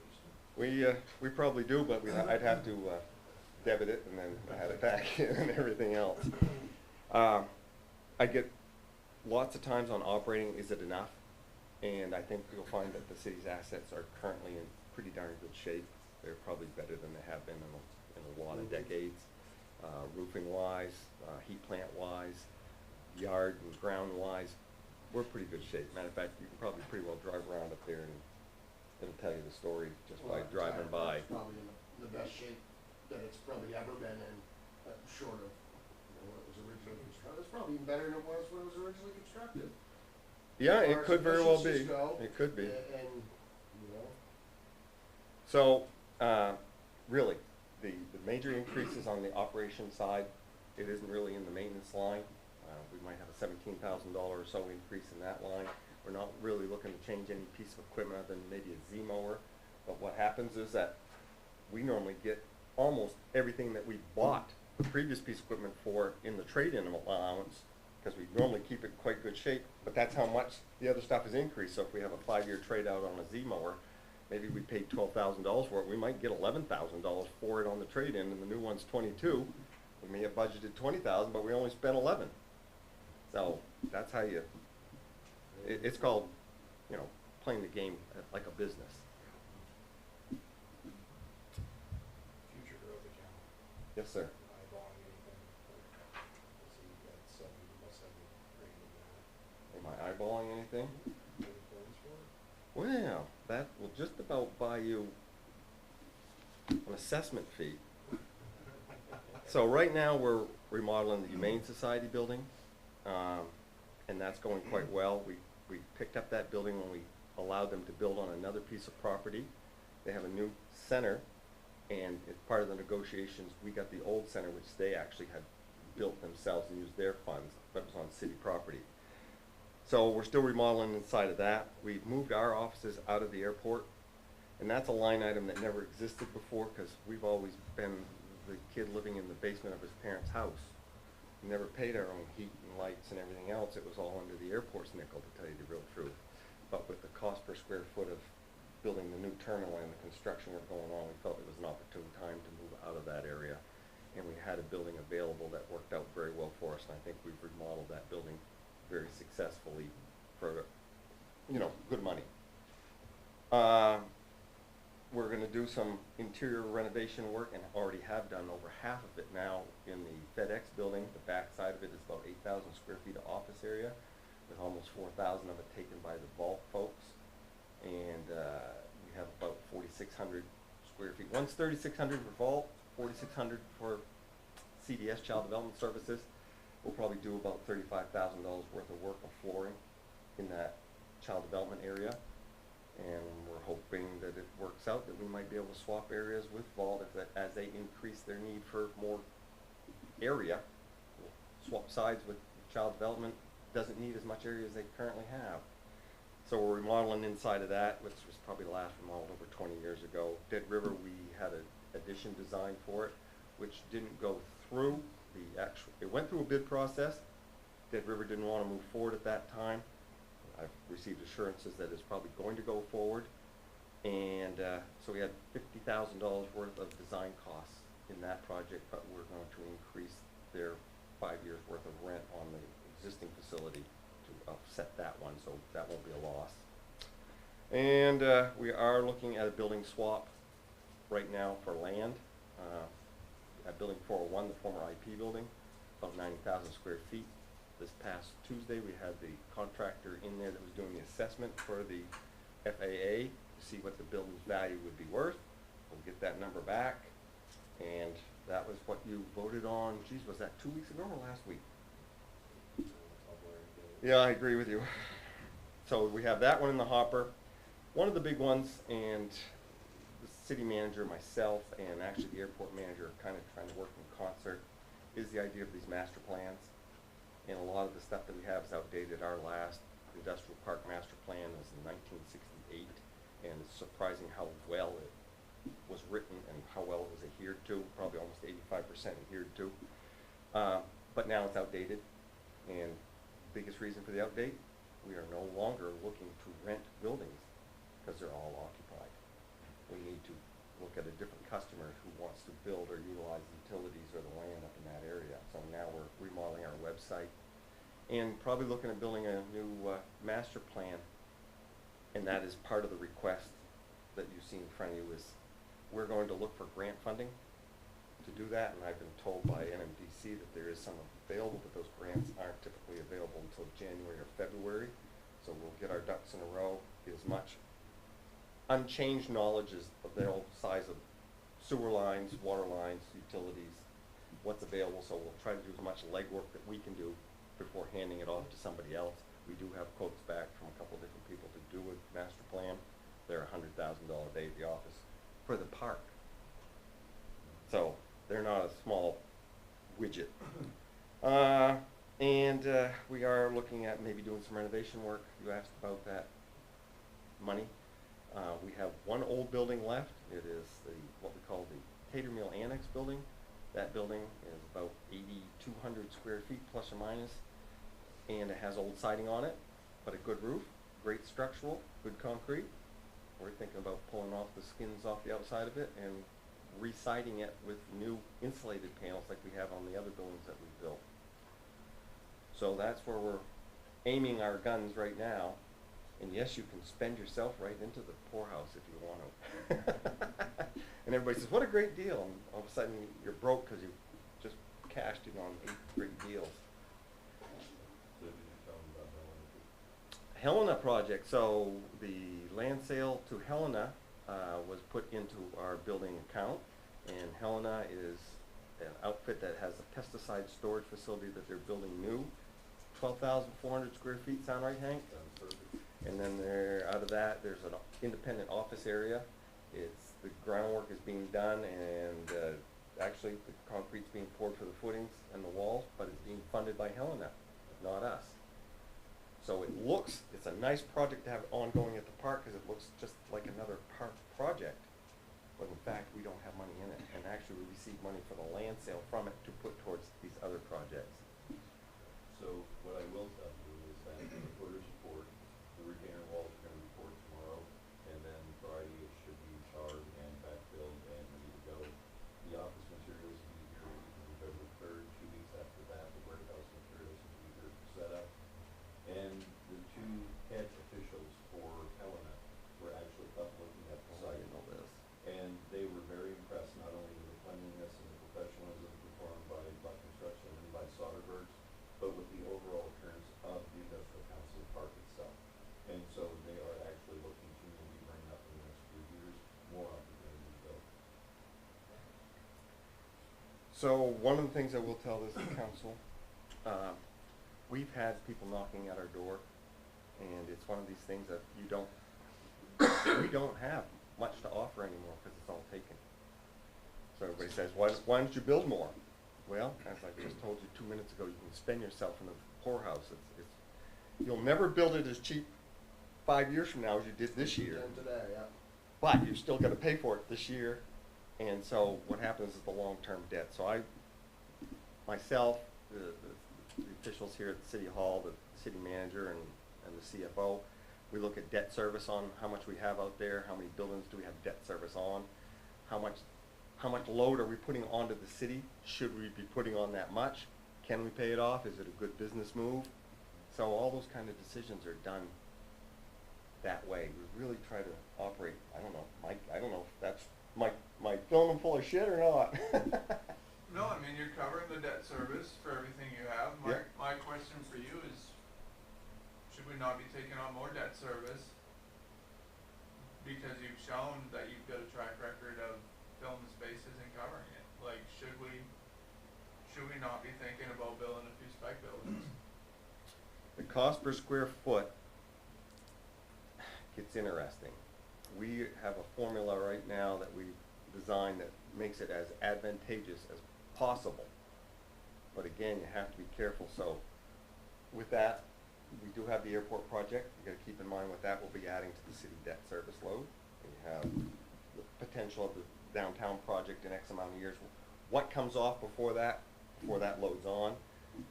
least. We probably do, but I'd have to debit it and then have it back and everything else. I get lots of times on operating, is it enough? And I think you'll find that the city's assets are currently in pretty darn good shape. They're probably better than they have been in a lot of decades. Roofing wise, heat plant wise, yard and ground wise, we're pretty good shape. Matter of fact, you can probably pretty well drive around up there and it'll tell you the story just by driving by. It's probably in the best shape that it's probably ever been in, short of, when it was originally constructed. It's probably even better than it was when it was originally constructed. Yeah, As it far as could very well be. efficiencies go, It could be. And, you know, So, really, the major increases on the operation side, it isn't really in the maintenance line. We might have a $17,000 or so increase in that line. We're not really looking to change any piece of equipment other than maybe a Z-mower. But what happens is that we normally get almost everything that we bought the previous piece of equipment for in the trade-in allowance, because we normally keep it in quite good shape, but that's how much the other stuff has increased. So if we have a 5-year trade-out on a Z-mower, maybe we paid $12,000 for it, we might get $11,000 for it on the trade-in, and the new one's 22. We may have budgeted 20,000, but we only spent 11. So that's how you, it's called, you know, playing the game like a business. Future growth account, Yes, sir. eyeballing anything, let's see, you've got about 70 grand in that. Am I eyeballing anything? Any plans for it? Well, that will just about buy you an assessment fee. So right now, we're remodeling the Humane Society building, and that's going quite well. We picked up that building when we allowed them to build on another piece of property. They have a new center, and as part of the negotiations, we got the old center, which they actually had built themselves and used their funds, but it was on city property. So we're still remodeling inside of that. We've moved our offices out of the airport, and that's a line item that never existed before, because we've always been the kid living in the basement of his parents' house. We never paid our own heat and lights and everything else. It was all under the airport's nickel, to tell you the real truth. But with the cost per square foot of building the new terminal and the construction work going on, we felt it was an opportune time to move out of that area. And we had a building available that worked out very well for us, and I think we've remodeled that building very successfully for, you know, good money. We're gonna do some interior renovation work, and already have done over half of it now in the FedEx building. The back side of it is about 8,000 square feet of office area, with almost 4,000 of it taken by the vault folks. And we have about 4,600 square feet. One's 3,600 for vault, 4,600 for CDS, Child Development Services. We'll probably do about $35,000 worth of work of flooring in that child development area. And we're hoping that it works out, that we might be able to swap areas with vault as they increase their need for more area. We'll swap sides with child development, doesn't need as much area as they currently have. So we're remodeling inside of that, which was probably the last remodeled over 20 years ago. Dead River, we had an addition design for it, which didn't go through it went through a bid process. Dead River didn't want to move forward at that time. I've received assurances that it's probably going to go forward. And so we had $50,000 worth of design costs in that project, but we're going to increase their 5 years worth of rent on the existing facility to offset that one, so that won't be a loss. And we are looking at a building swap right now for land. At Building 401, the former IP building, about 90,000 square feet. This past Tuesday, we had the contractor in there that was doing the assessment for the FAA to see what the building's value would be worth. We'll get that number back, and that was what you voted on. Geez, was that 2 weeks ago or last week? Yeah, I agree with you. So we have that one in the hopper. One of the big ones, and the city manager, myself, and actually the airport manager are kind of trying to work in concert, is the idea of these master plans. And a lot of the stuff that we have is outdated. Our last industrial park master plan was in 1968, and it's surprising how well it was written and how well it was adhered to, probably almost 85% adhered to. But now it's outdated, and biggest reason for the outdate, we are no longer looking to rent buildings because they're all occupied. We need to look at a different customer who wants to build or utilize utilities or the land up in that area. So now we're remodeling our website and probably looking at building a new master plan. And that is part of the request that you see in front of you is we're going to look for grant funding to do that. And I've been told by NMDC that there is some available, but those grants aren't typically available until January or February. So we'll get our ducks in a row, get as much unchanged knowledge as of the old size of sewer lines, water lines, utilities, what's available. So we'll try to do as much legwork that we can do before handing it off to somebody else. We do have quotes back from a couple of different people to do a master plan. They're $100,000 a day at the office for the park. So they're not a small widget. And we are looking at maybe doing some renovation work. You asked about that money. We have one old building left. It is what we call the Tater Mill Annex building. That building is about 8,200 square feet plus or minus, and it has old siding on it, but a good roof, great structural, good concrete. We're thinking about pulling off the skins off the outside of it and re-siding it with new insulated panels like we have on the other buildings that we built. So that's where we're aiming our guns right now. And yes, you can spend yourself right into the poorhouse if you want to. And everybody says, what a great deal. And all of a sudden you're broke because you just cashed in on 8 great deals. So did you tell them about Helena project. So the land sale to Helena was put into our building account. And Helena is an outfit that has a pesticide storage facility that they're building new. 12,400 square feet, sound right, Hank? Sounds perfect. And then there, out of that, there's an independent office area. The groundwork is being done, and actually the concrete's being poured for the footings and the walls, but it's being funded by Helena, not us. So it's a nice project to have ongoing at the park because it looks just like another park project. But in fact, we don't have money in it, and actually we receive money for the land sale from it to put towards these other projects. So what I will tell you is that the footers report, the retainer walls are going to report tomorrow, and then Friday So one of the things I will tell this council, we've had people knocking at our door, and it's one of these things that we don't have much to offer anymore because it's all taken. So everybody says, why don't you build more? Well, as I just told you 2 minutes ago, you can spend yourself in the poorhouse. You'll never build it as cheap 5 years from now as you did this year. And today, yeah. But you're still gonna pay for it this year, and so what happens is the long-term debt. So myself, the officials here at the City Hall, the city manager and the CFO, we look at debt service on how much we have out there, how many buildings do we have debt service on, how much load are we putting onto the city? Should we be putting on that much? Can we pay it off? Is it a good business move? So all those kind of decisions are done that way. We really try to operate, I don't know, Mike, I don't know if that's my filling full of shit or not. No, I mean, you're covering the debt service for everything you have. Yeah. My question for you is, should we not be taking on more debt service? Because you've shown that you've got a track record of filling the spaces and covering it. Like, should we not be thinking about building a few spec buildings? The cost per square foot gets interesting. We have a formula right now that we designed that makes it as advantageous as possible. But again, you have to be careful. So with that, we do have the airport project. You gotta keep in mind with that, we'll be adding to the city debt service load. And you have the potential of the downtown project in X amount of years. What comes off before that loads on?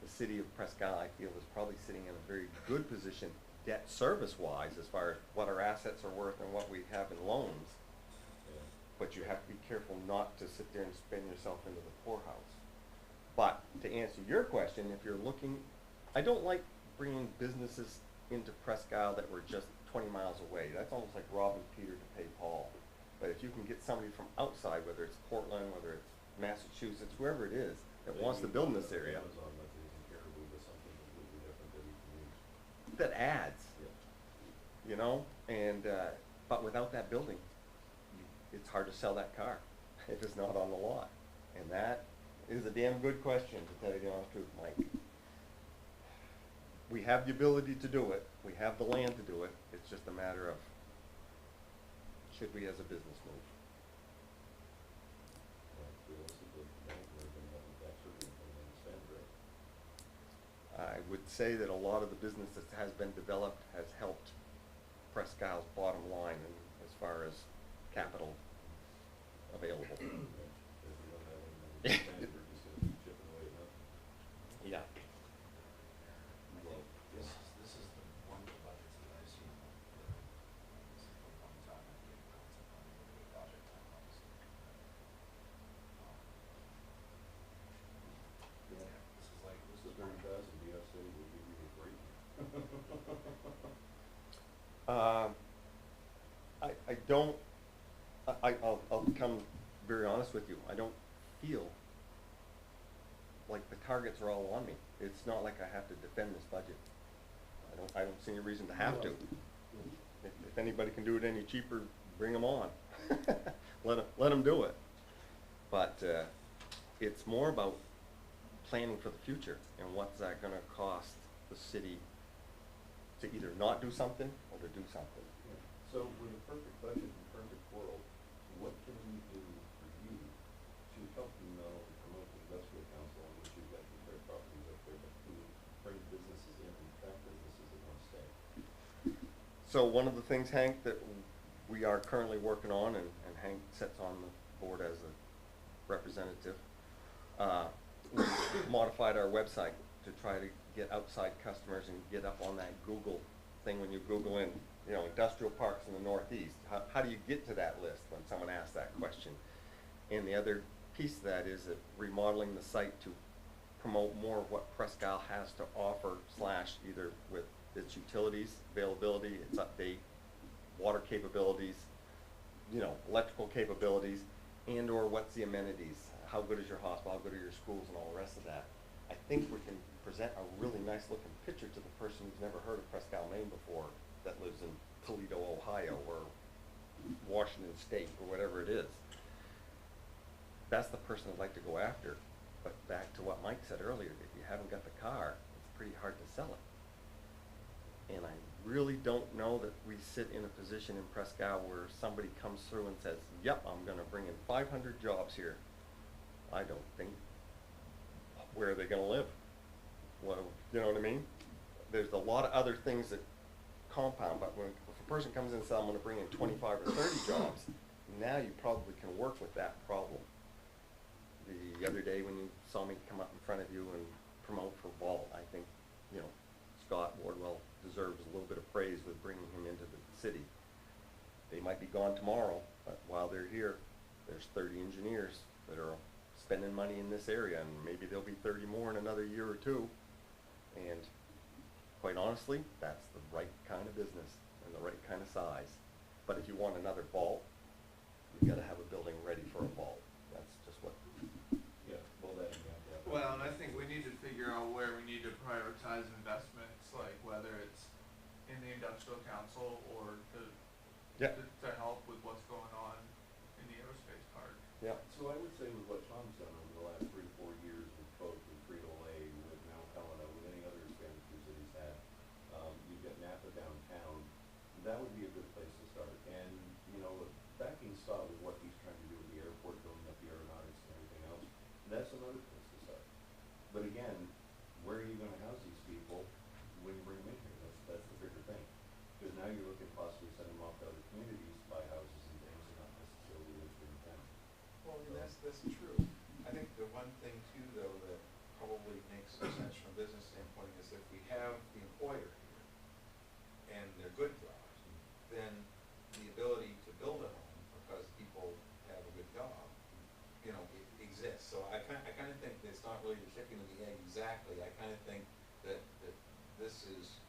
The city of Presque, I feel, is probably sitting in a very good position debt service wise as far as what our assets are worth and what we have in loans. But you have to be careful not to sit there and spin yourself into the poorhouse. But to answer your question, if you're looking, I don't like bringing businesses into Presque that were just 20 miles away. That's almost like robbing Peter to pay Paul. But if you can get somebody from outside, whether it's Portland, whether it's Massachusetts, wherever it is, that wants to build in this area, Amazon, let's say, is Caribou with something completely different that we can use. that adds, Yeah. you know, and but without that building, it's hard to sell that car if it's not on the lot. And that is a damn good question, to tell you the honest truth, Mike. We have the ability to do it, we have the land to do it, it's just a matter of should we as a business move. Well, realistically, no, we're gonna have that certainly going to spend, right? I would say that a lot of the business that has been developed has helped Presque's bottom line and as far as capital available. If we don't have any money to spend, we're just gonna be chipping away at nothing. Yeah. Well, This yeah. this is the one of the budgets that I've seen that, it's like a one time and get concept on the project time, obviously. Yeah. This is like, This is 30,000, BSA will give you a great. I don't, I'll become very honest with you, I don't feel like the targets are all on me. It's not like I have to defend this budget. I don't see any reason to have to. If anybody can do it any cheaper, bring them on. Let them do it. But it's more about planning for the future and what's that gonna cost the city to either not do something or to do something. So with a perfect budget and perfect world, what can we do for you to help you not only promote the industrial council on which you've got your properties up there, but to bring businesses in and attract businesses that want to stay? So one of the things, Hank, that we are currently working on, and Hank sits on the board as a representative, we modified our website to try to get outside customers and get up on that Google thing when you Google in, you know, industrial parks in the Northeast. How do you get to that list when someone asks that question? And the other piece of that is that remodeling the site to promote more of what Presque has to offer, slash either with its utilities, availability, its update, water capabilities, you know, electrical capabilities, and or what's the amenities, how good is your hospital, how good are your schools, and all the rest of that. I think we can present a really nice looking picture to the person who's never heard of Presque, Maine before, that lives in Toledo, Ohio, or Washington State, or whatever it is. That's the person I'd like to go after. But back to what Mike said earlier, if you haven't got the car, it's pretty hard to sell it. And I really don't know that we sit in a position in Presque where somebody comes through and says, yep, I'm gonna bring in 500 jobs here. I don't think, where are they gonna live? Well, you know what I mean? There's a lot of other things that compound, but when, if a person comes in and says, I'm gonna bring in 25 or 30 jobs, now you probably can work with that problem. The other day when you saw me come up in front of you and promote for Walt, I think, you know, Scott Wardwell deserves a little bit of praise with bringing him into the city. They might be gone tomorrow, but while they're here, there's 30 engineers that are spending money in this area, and maybe there'll be 30 more in another year or two. And quite honestly, that's the right kind of business and the right kind of size. But if you want another vault, you gotta have a building ready for a vault. That's just what. Yeah, well, that, you have to have. Well, and I think we need to figure out where we need to prioritize investments, like whether it's in the industrial council or Yeah. to help with what's going on in the aerospace park. Yeah. So I would say with what Tom's done over the last 3 to 4 years with both with Frito-Lay, with Mount Helena, with any other expenditures that he's had, you've got Napa downtown, that would be a good place to start. And, you know, backing Scott with what he's trying to do with the airport, building up the aeronautics and everything else, that's another place to start. But again, where are you gonna house these people when you bring them in here? That's the bigger thing. Because now you're looking possibly send them off to other communities to buy houses and things and not necessarily live here in town. Well, I mean, that's true. I think the one thing too, though, that probably makes some sense from a business standpoint is if we have the employer here and they're good jobs, then the ability to build a home because people have a good job, you know, it exists. So I kinda think that it's not really the chicken and the egg exactly. I kinda think that this is,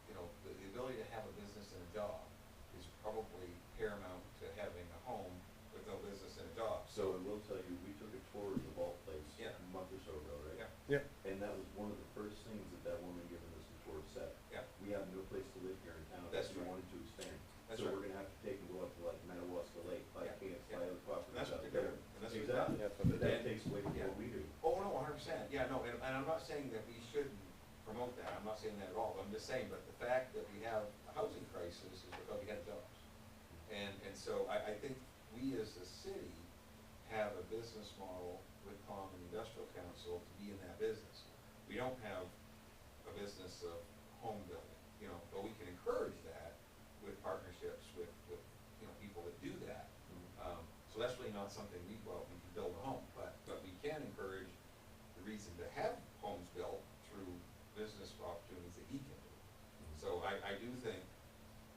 you know, the ability to have a business and a job is probably paramount to having a home with no business and a job. So I will tell you, we took a tour of the vault place Yeah. a month or so ago, right? Yeah. Yeah. And that was one of the first things that woman giving us the tour said. Yeah. We have no place to live here in town. That's We right. wanted to expand. That's So right. we're gonna have to take and go up to like Madawaska Lake, buy Yeah. camps, Yeah. buy other properties And that's what out they're there. doing. And that's what Exactly. That's what But they're that doing. takes away from Yeah. what we do. Oh, no, 100%. Yeah, no, and I'm not saying that we shouldn't promote that. I'm not saying that at all. I'm just saying, but the fact that we have a housing crisis is because we had jobs. And so I think we as a city have a business model with Tom and the Industrial Council to be in that business. We don't have a business of home building, you know, but we can encourage that with partnerships with, you know, people that do that. So that's really not something we can build a home, but we can encourage the reason to have homes built through business opportunities that he can do. So I do think,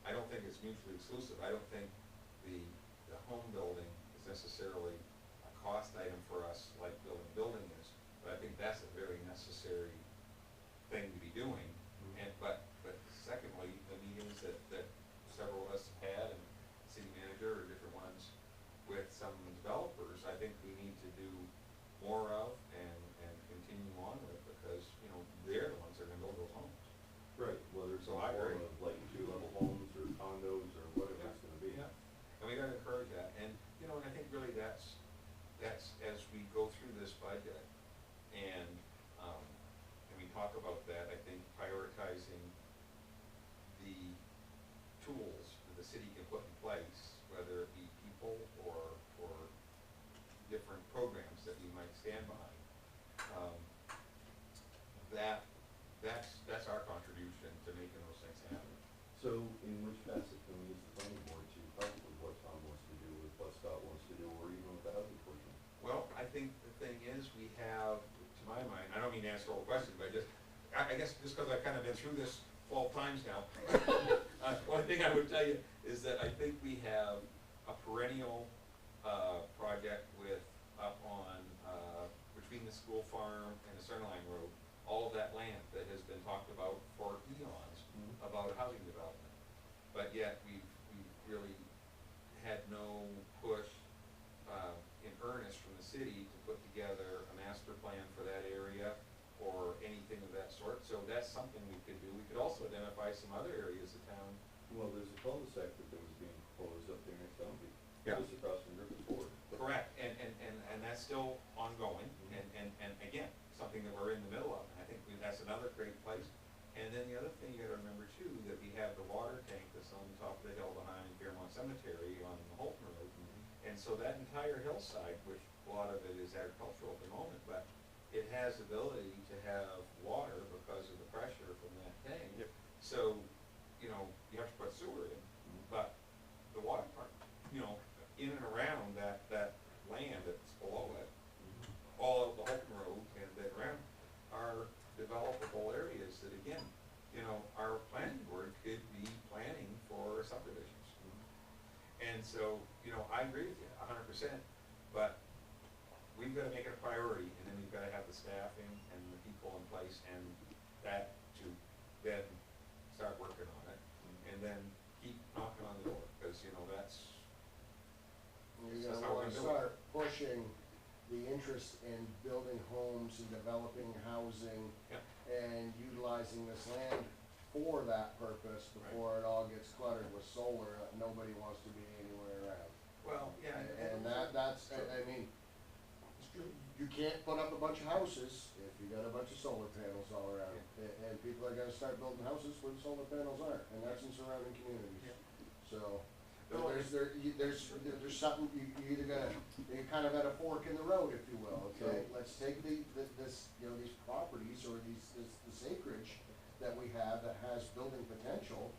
I don't think it's mutually exclusive. I don't think the home building is necessarily a cost item for us like building a building is, but I think that's a very necessary thing to be doing. And, but secondly, the meetings that several of us have had, and city manager or different ones with some developers, I think we need to do more of and continue on with, because, you know, they're the ones that are gonna build those homes. Right, whether it's in So the I form agree. of like 2-level homes or condos or whatever Yeah. it's gonna be. Yeah, and we gotta encourage that, and, you know, and I think really that's as we go through this budget, and we talk about that, I think prioritizing the tools that the city can put in place, whether it be people or different programs that we might stand behind, that's our contribution to making those things happen. So in which facet can we use the planning board to help with what Tom wants to do, with what Scott wants to do, or even with the housing portion? Well, I think the thing is, we have, to my mind, I don't mean to answer all the questions, but I guess just because I've kind of been through this 12 times now, one thing I would tell you is that I think we have a perennial project with, up on, between the school farm and the Centerline Road, all of that land that has been talked about for eons about housing development. But yet, we've really had no push in earnest from the city to put together a master plan for that area or anything of that sort. So that's something we could do. We could also identify some other areas of town. Well, there's a cul-de-sac that was being proposed up there next to Elmby, Yeah. just across from River Ford. Correct, and that's still ongoing, and another great place. And then the other thing you gotta remember too, that we have the water tank that's on top of the hill behind Fairmont Cemetery on the Holton Road. And so that entire hillside, which a lot of it is agricultural at the moment, but it has the ability to have water because of the pressure from that tank. Yep. So, you know, you have to put sewer in, but the water part, you know, in and around that land that's below it, all of the Holton Road and then around are developable areas that again, you know, our planning board could be planning for subdivisions. And so, you know, I agree with you 100%, but we've gotta make it a priority, and then we've gotta have the staffing and the people in place and that to then start working on it, and then keep knocking on the door, because, you know, that's You're That's gonna how we're wanna gonna do it. start pushing the interest in building homes and developing housing Yep. and utilizing this land for that purpose before it all gets cluttered with solar that nobody wants to be anywhere around. Well, yeah, And that's, I mean, it's true. you can't put up a bunch of houses if you got a bunch of solar panels all around. And people are gonna start building houses where the solar panels aren't, and that's in surrounding communities. So, No, there's something, you either gotta, you're kind of at a fork in the road, if you will, okay? Right. Let's take this, you know, these properties or this acreage that we have that has building potential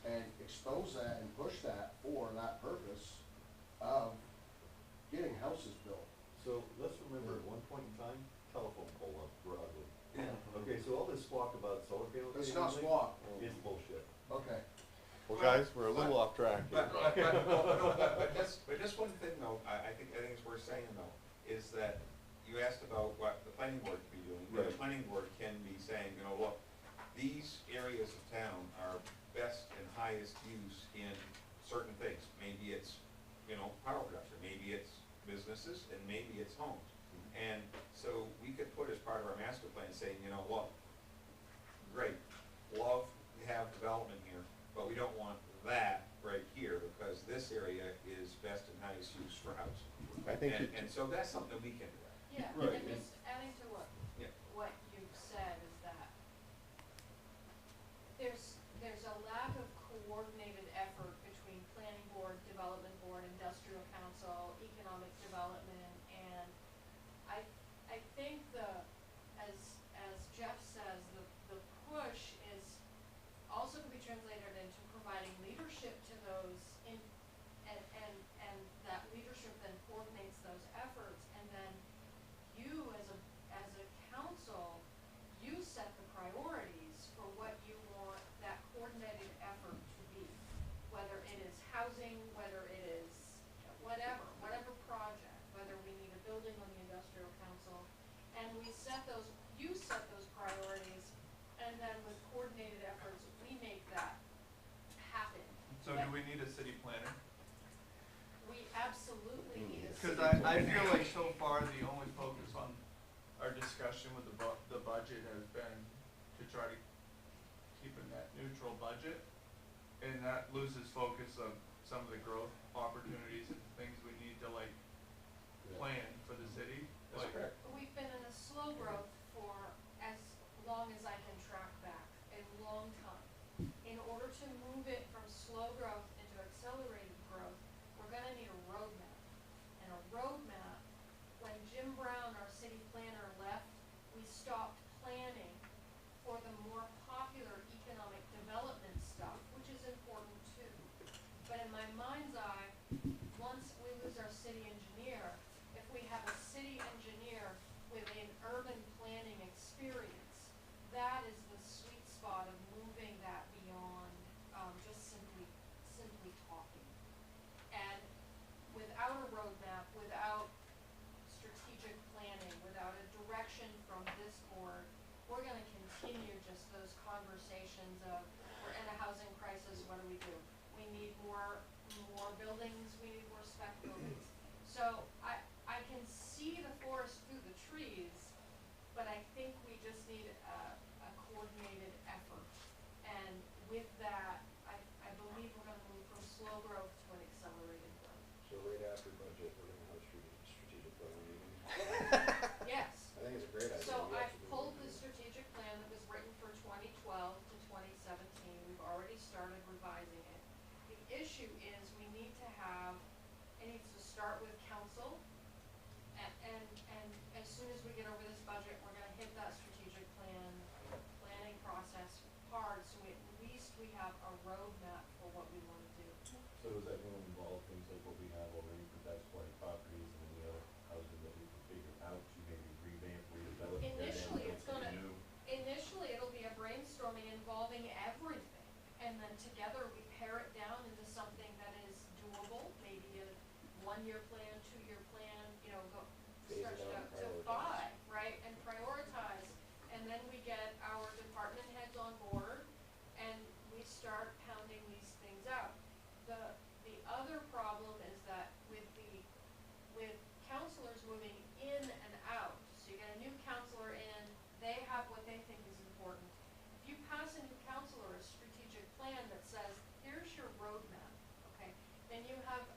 and expose that and push that for that purpose of getting houses built. So let's remember, at one point in time, telephone pole on Broadway. Yeah. Okay, so all this squawk about solar panels. It's being not in there, squawk. It's bullshit. Okay. Well, guys, we're a little off track here. But just one thing though, I think it's worth saying though, is that you asked about what the planning board can be doing. The Right. planning board can be saying, you know, look, these areas of town are best and highest use in certain things. Maybe it's, you know, power production, maybe it's businesses, and maybe it's homes. And so we could put as part of our master plan saying, you know, look, great, love to have development here, but we don't want that right here because this area is best and highest use for housing. I think you, And so that's something we can do. Yeah, Right. and just adding to Yeah. what you've said is that there's a lack of coordinated effort between planning board, development board, industrial council, economic development, and I think as Jeff says, the push is also can be translated into providing leadership to those and that leadership then coordinates those efforts, and then you as a council, you set the priorities for what you want that coordinated effort to be, whether it is housing, whether it is whatever project, whether we need a building on the industrial council, and you set those priorities, and then with coordinated efforts, we make that happen. So do we need a city planner? We absolutely need a Because city I feel planner. like so far the only focus on our discussion with the budget has been to try to keep a net neutral budget. And that loses focus of some of the growth opportunities and things we need to like plan for the city. That's Like, correct. We've been in a slow growth for as long as I can track back, a long time. In order to move it from slow growth into accelerated growth, we're gonna need a roadmap. And a roadmap, when Jim Brown, our city planner, left, we stopped planning for the more popular economic development stuff, which is important too. But in my mind's eye, once we lose our city engineer, if we have a city engineer with an urban planning experience, that is the sweet spot of moving that beyond, just simply talking. And without a roadmap, without strategic planning, without a direction from this board, we're gonna continue just those conversations of, we're in a housing crisis, what do? We need more buildings, we need more spec buildings. So I can see the forest through the trees, but I think we just need a coordinated effort. And with that, I believe we're gonna move from slow growth to an accelerated growth. So right after budget, we're gonna have a strategic plan meeting. Yes. I think it's a great idea. So We I absolutely pulled do the that. strategic plan issue is we need to have, it needs to start with council. And as soon as we get over this budget, we're gonna hit that strategic planning process hard, so at least we have a roadmap for what we wanna do. So is that gonna involve things like what we have already for tax quality properties and any other housing that we can figure out to maybe revamp, redevelop? tear down, Initially, build it's gonna, something new? initially, it'll be a brainstorming involving everything, and then together we pare it down into something that is doable, maybe a 1-year plan, 2-year plan, you know, go, Phase it stretch it out out and to prioritize. 5, right, and prioritize, and then we get our department heads on board, and we start pounding these things out. The other problem is that with counselors moving in and out, so you get a new counselor in, they have what they think is important. If you pass a new counselor a strategic plan that says, here's your roadmap, okay, then you have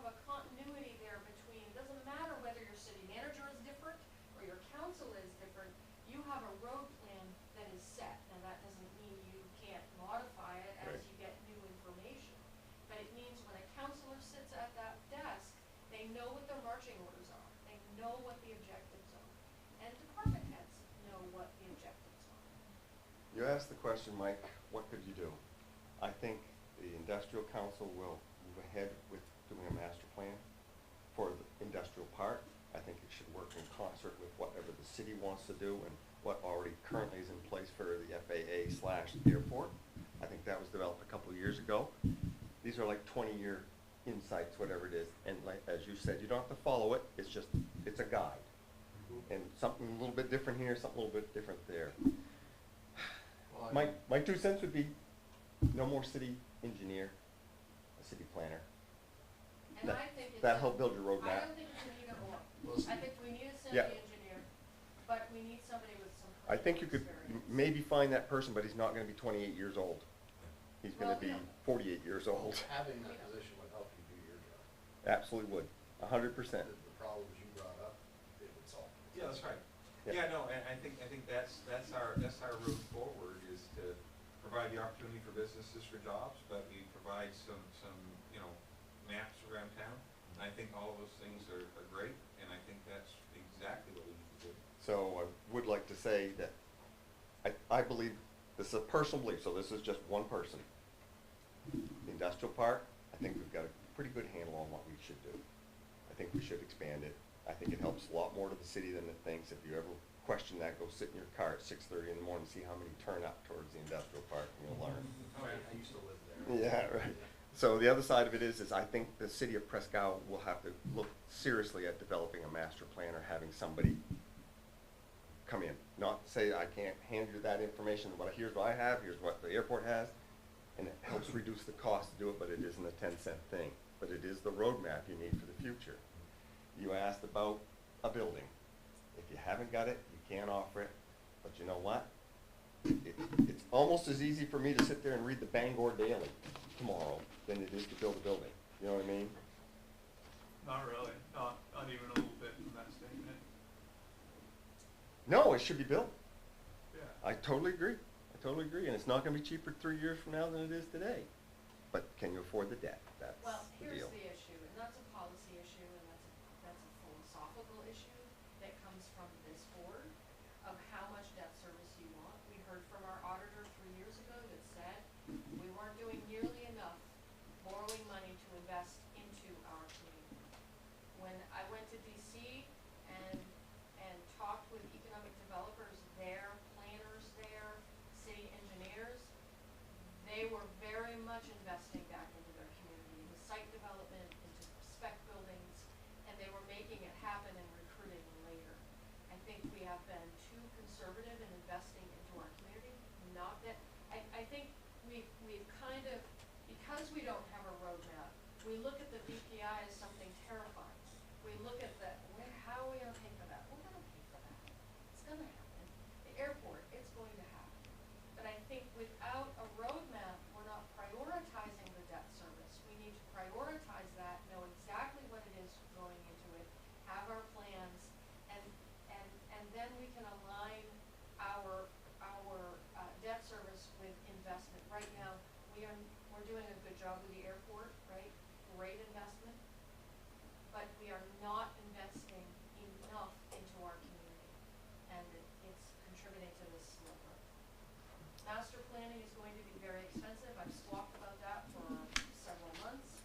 a continuity there between, it doesn't matter whether your city manager is different or your council is different, you have a road plan that is set. Now, that doesn't mean you can't modify it as Right. you get new information, but it means when a counselor sits at that desk, they know what their marching orders are, they know what the objectives are, and department heads know what the objectives are. You asked the question, Mike, what could you do? I think the industrial council will move ahead with doing a master plan for the industrial park. I think it should work in concert with whatever the city wants to do and what already currently is in place for the FAA/airport. I think that was developed a couple of years ago. These are like 20-year insights, whatever it is, and like, as you said, you don't have to follow it, it's just, it's a guide. And something a little bit different here, something a little bit different there. Well, I mean, My 2 cents would be, no more city engineer, a city planner. And That- I think it's. that'll help build your roadmap. I don't think it's an either or. Well, I think we need a city Yeah. engineer, but we need somebody with some I think you could experience. maybe find that person, but he's not gonna be 28 years old. He's gonna Well, be yeah. 48 years old. having that position would help you do your job. Absolutely would, 100%. The problems you brought up, it would solve. Yeah, that's right. Yep. Yeah, no, and I think that's our road forward, is to provide the opportunity for businesses, for jobs, but we provide some, you know, maps around town. And I think all of those things are great, and I think that's exactly what we need to do. So I would like to say that I believe, this is a personal belief, so this is just one person. The industrial park, I think we've got a pretty good handle on what we should do. I think we should expand it. I think it helps a lot more to the city than it thinks. If you ever question that, go sit in your car at 6:30 in the morning and see how many turn up towards the industrial park, and you'll learn. Oh, I used to live there. Yeah, right. So the other side of it is I think the city of Presque will have to look seriously at developing a master plan or having somebody come in. Not say, I can't hand you that information, here's what I have, here's what the airport has, and it helps reduce the cost to do it, but it isn't a 10-cent thing. But it is the roadmap you need for the future. You asked about a building. If you haven't got it, you can't offer it, but you know what? It's almost as easy for me to sit there and read the Bangor Daily tomorrow than it is to build a building. You know what I mean? Not really, not even a little bit from that statement. No, it should be built. Yeah. I totally agree. And it's not gonna be cheaper 3 years from now than it is today. But can you afford the debt? That's Well, the here's deal. the issue, and that's a policy issue, and that's a philosophical issue that comes from this board of how much debt service you want. We heard from our auditor 3 years ago that said we weren't doing nearly enough borrowing money to invest into our community. When I went to DC and talked with economic developers there, planners there, city engineers, they were very much investing back into their community, into site development, into spec buildings, and they were making it happen and recruiting later. I think we have been too conservative in investing into our community, not that, I think we've kind of, because we don't have a roadmap, we look at the VPI as something terrifying. We look at how are we gonna pay for that? We're gonna pay for that. It's gonna happen. The airport, it's going to happen. But I think without a roadmap, we're not prioritizing the debt service. We need to prioritize that, know exactly what it is going into it, have our plans, and then we can align our debt service with investment. Right now, we're we're doing a good job with the airport, right? Great investment. But we are not investing enough into our community, and it's contributing to this slow growth. Master planning is going to be very expensive. I've squawked about that for several months.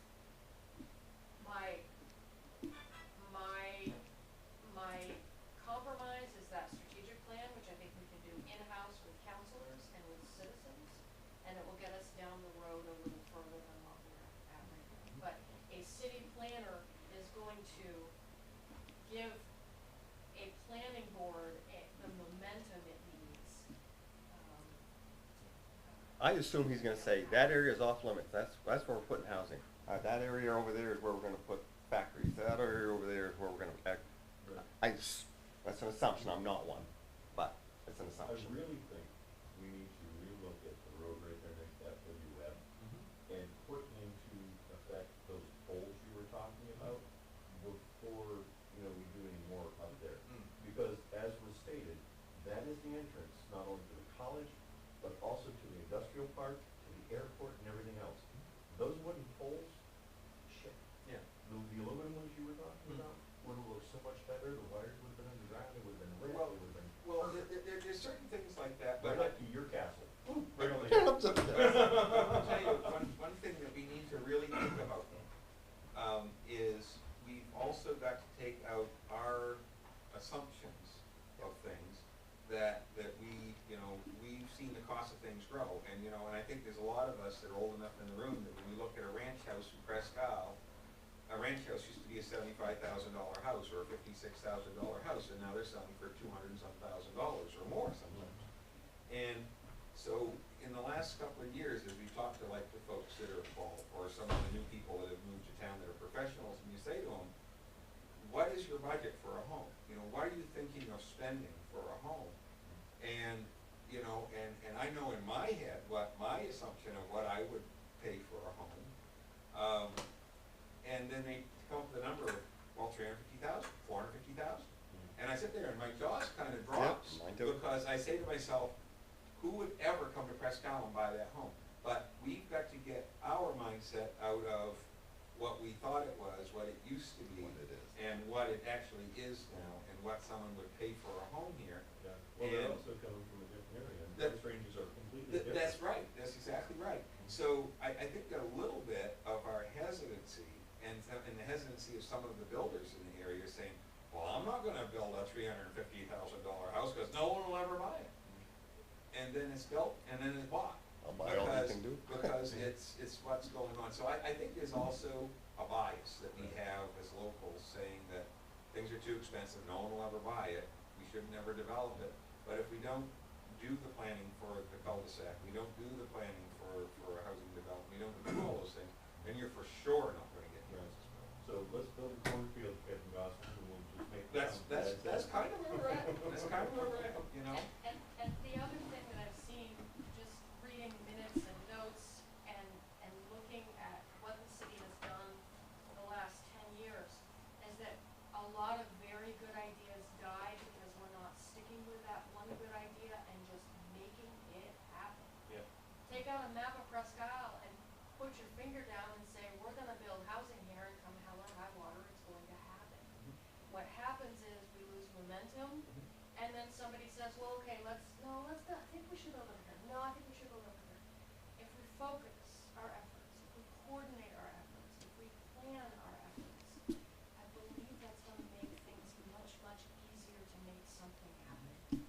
My compromise is that strategic plan, which I think we can do in-house with counselors and with citizens, and it will get us down the road a little further than what we're at right now. But a city planner is going to give a planning board the momentum it needs. I assume he's gonna say, that area is off limits, that's where we're putting housing. That area over there is where we're gonna put factories, that area over there is where we're gonna act. That's an assumption, I'm not one, but it's an I assumption. really think we need to relook at the road right there next to FWM and put into effect those poles you were talking about before, we do any more up there. Because as was stated, that is the entrance, not only to the college, but also to the industrial park, to the airport and everything else. Those wooden poles, shit. Yeah. The aluminum ones you were talking about would have looked so much better, the wires would have been underground, it would have been lit, Well, it would have been Well, perfect. there's certain things like that, Right but up to your castle. Right on the Yeah, hill. I'm sorry. I'll tell you, one thing that we need to really think about, is we've also got to take out our assumptions of things that we've seen the cost of things grow, and I think there's a lot of us that are old enough in the room that when we look at a ranch house in Presque, a ranch house used to be a $75,000 house or a $56,000 house, and now they're selling for $200 and some thousand or more sometimes. And so in the last couple of years, as we talk to the folks that are involved, or some of the new people that have moved to town that are professionals, and you say to them, what is your budget for a home? What are you thinking of spending for a home? And, and I know in my head what my assumption of what I would pay for a home. And then they come up with the number of, well, $350,000, $450,000. And I sit there and my jaws kind of drops. mine too. Because I say to myself, who would ever come to Presque and buy that home? But we've got to get our mindset out of what we thought it was, what it used to be, What it is. and what it actually is now, and what someone would pay for a home here. Yeah. Well, they're And also coming from a different area, and that- price ranges are completely different. That's right, that's exactly right. So I think that a little bit of our hesitancy and the hesitancy of some of the builders in the area saying, well, I'm not gonna build a $350,000 house because no one will ever buy it. And then it's built and then it's bought. I'll buy all you can do. Because it's what's going on. So I think there's also a bias that we have as locals saying that things are too expensive, no one will ever buy it, we should never develop it. But if we don't do the planning for the cul-de-sac, we don't do the planning for a housing development, we don't do all those things, then you're for sure not gonna get Right. houses built. So let's build a cornfield, Kevin Gospel, and we'll just make. That's kind of where we're at, that's kind of where we're at, And the other thing that I've seen, just reading minutes and notes and looking at what the city has done for the last 10 years, is that a lot of very good ideas die because we're not sticking with that one good idea and just making it happen. Yeah. Take out a map of Presque Isle and put your finger down and say, we're gonna build housing here, and come hell or high water, it's going to happen. What happens is we lose momentum, and then somebody says, well, okay, I think we should go over here. No, I think we should go over here. If we focus our efforts, if we coordinate our efforts, if we plan our efforts, I believe that's gonna make things much, much easier to make something happen.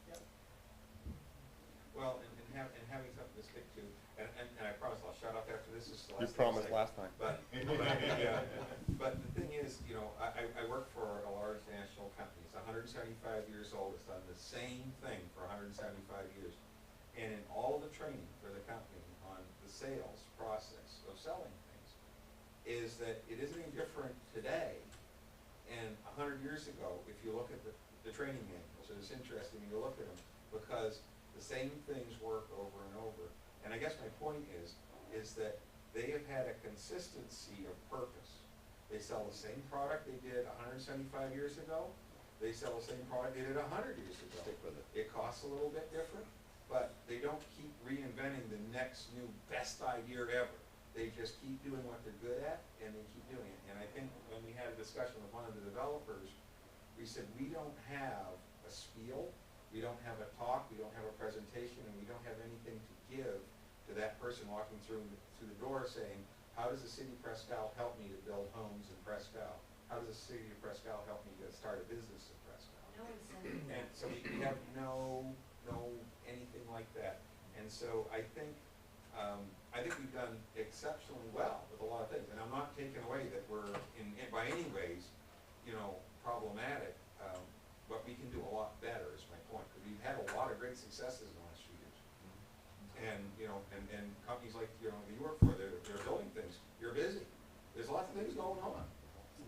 Yep. Well, and having something to stick to, and I promise I'll shut up after this, is the You last thing I'll promised say. last time. But the thing is, I work for a large national company. It's 175 years old. It's done the same thing for 175 years. And in all the training for the company on the sales process of selling things, is that it isn't any different today and 100 years ago if you look at the training manuals. And it's interesting when you look at them because the same things work over and over. And I guess my point is that they have had a consistency of purpose. They sell the same product they did 175 years ago. They sell the same product they did 100 years ago. Stick with it. It costs a little bit different, but they don't keep reinventing the next new best idea ever. They just keep doing what they're good at, and they keep doing it. And I think when we had a discussion with one of the developers, we said, we don't have a spiel, we don't have a talk, we don't have a presentation, and we don't have anything to give to that person walking through the door saying, how does the city of Presque help me to build homes in Presque? How does the city of Presque help me to start a business in Presque? No incentive. And so we have no anything like that. And so I think we've done exceptionally well with a lot of things. And I'm not taking away that we're by any ways, problematic, but we can do a lot better is my point. Because we've had a lot of great successes in the last few years. And, and companies like, that you work for, they're building things. You're busy. There's lots of things going on.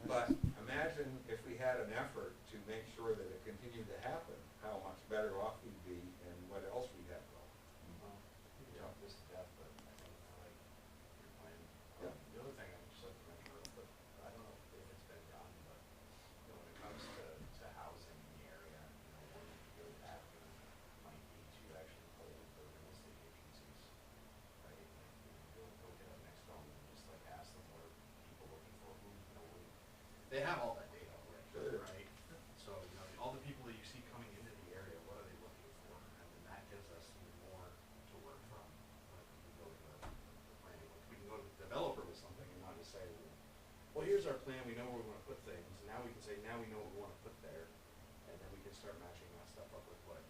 But imagine if we had an effort to make sure that it continued to happen, how much better off we'd be and what else we'd have going. You know, this to death, but I think I like your plan. Yeah. The other thing I would just like to mention real quick, I don't know if it's been done, but, when it comes to housing in the area, one good avenue might be to actually hold the real estate agencies, right? Like, go get up next door and just like ask them what are people looking for, they have all that data already, Sure. right? So, all the people that you see coming into the area, what are they looking for? And then that gives us more to work from when we go to the planning. We can go to the developer with something and not just say, well, here's our plan, we know where we want to put things. And now we can say, now we know what we want to put there. And then we can start matching that stuff up with what,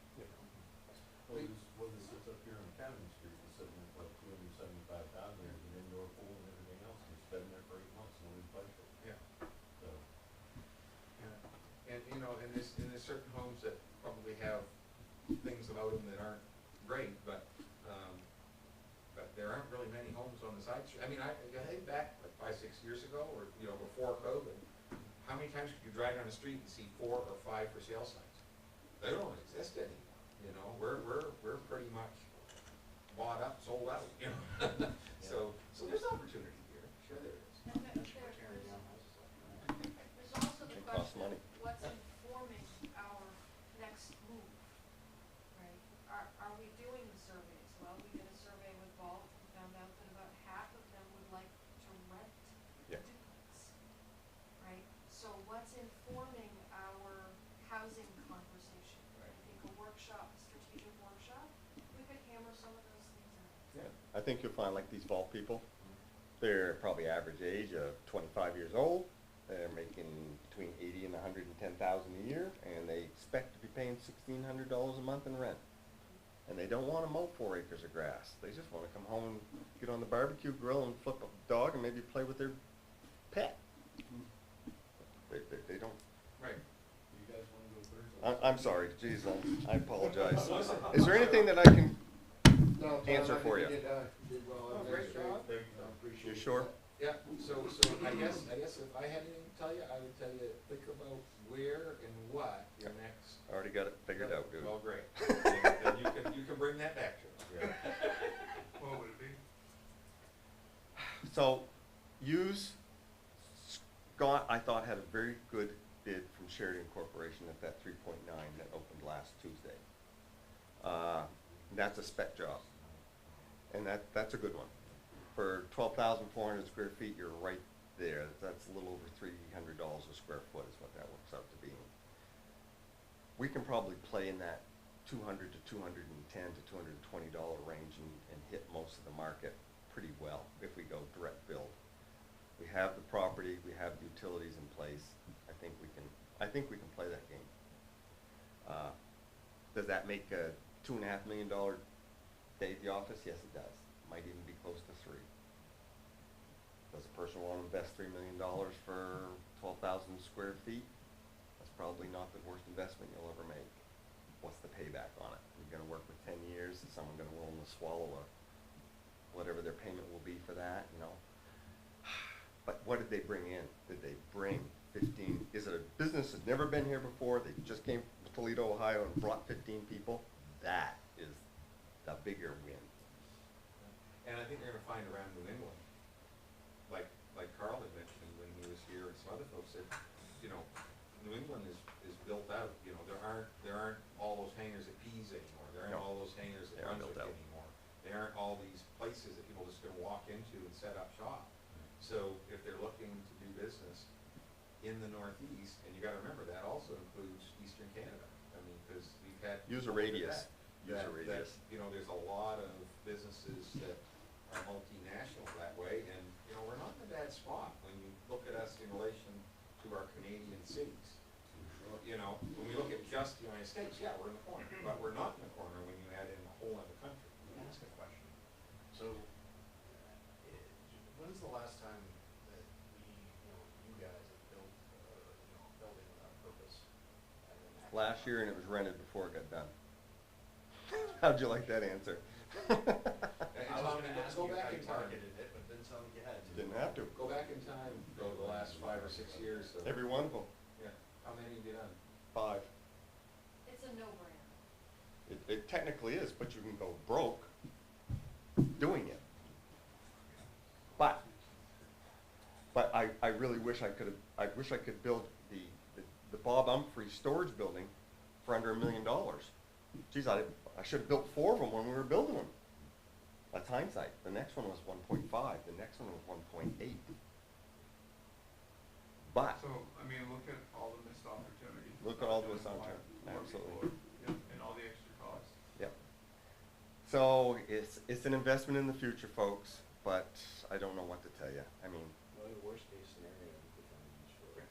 Well, this sits up here on Academy Street, it's sitting at like $275,000, there's an indoor pool and everything else, and it's been there for 8 months, and we've budgeted. Yeah. So, And, and there's certain homes that probably have things about them that aren't great, but there aren't really many homes on the side street. I mean, I think back like 5-6 years ago, or, before COVID, how many times could you drive down the street and see 4 or 5 for sale signs? They don't exist anymore, we're pretty much bought up, sold out, So there's opportunity here, sure there is. And there's also the It costs question, money. what's informing our next move, right? Are we doing the surveys? Well, we did a survey with Vault, and found out that about half of them would like to rent Yeah. duplex, right? So what's informing our housing conversation? I think a workshop, a strategic workshop, we could hammer some of those things out. Yeah. I think you'll find like these vault people, they're probably average age of 25 years old. They're making between 80 and 110,000 a year, and they expect to be paying $1,600 a month in rent. And they don't want to mow 4 acres of grass. They just want to come home and get on the barbecue grill and flip a dog and maybe play with their pet. They don't. Right. you guys wanna go first? I'm sorry, geez, I apologize. Listen. Is there anything that I can No, Tom, answer I for think you? did well. Oh, great job. I appreciate You sure? that. Yeah, so I guess if I had anything to tell you, I would tell you, think about where and what your next. I already got it figured out, dude. Well, great. Then you can bring that back to us. What would it be? So, Scott, I thought, had a very good bid from Sheridan Corporation at that 3.9 that opened last Tuesday. That's a spec job, and that's a good one. For 12,400 square feet, you're right there. That's a little over $300 a square foot is what that works out to be. We can probably play in that $200 to $210 to $220 range and hit most of the market pretty well if we go direct build. We have the property, we have the utilities in place. I think we can play that game. Does that make a $2.5 million day at the office? Yes, it does. Might even be close to 3. Does a person want to invest $3 million for 12,000 square feet? That's probably not the worst investment you'll ever make. What's the payback on it? You're going to work with 10 years. Is someone going to willing to swallow whatever their payment will be for that? But what did they bring in? Did they bring 15? Is it a business that's never been here before? They just came from Toledo, Ohio, and brought 15 people. That is the bigger win. And I think you're gonna find around New England, like Carl had mentioned when he was here, and some other folks said, New England is built out, there aren't all those hangars at Pease anymore, there aren't No. all those hangars at aren't all these places that people just gonna walk into and set up shop. So if they're looking to do business in the Northeast, and you gotta remember, that also includes Eastern Canada. I mean, cause we've had. Use a people look at radius. that, Use a that, radius. you know, there's a lot of businesses that are multinational that way, and, you know, we're not in a bad spot when you look at us in relation to our Canadian cities. You know, when we look at just the United States, yeah, we're in the corner, but we're not in the corner when you add in the whole other country. Let me ask a question. So, when's the last time that you guys have built, building with that purpose? And then actually Last year, and it was rented before it got done. How'd you like that answer? I was gonna ask Go you back how in you time. targeted it, but didn't sound like you had to. Didn't have to. Go back in time, go the last 5 or 6 years. So, Every one of them. yeah, how many have you done? 5. It's a no-brainer. It technically is, but you can go broke doing it. But I really wish I could build the Bob Humphrey storage building for under $1 million. Geez, I should have built 4 of them when we were building them. That's hindsight. The next one was 1.5. The next one was 1.8. But So, I mean, look at all the missed opportunities. look at all the missed opportunities. Absolutely. Yep, and all the extra costs. Yep. So it's an investment in the future, folks, but I don't know what to tell you. I mean, Well, the worst case scenario, we could find a use for it.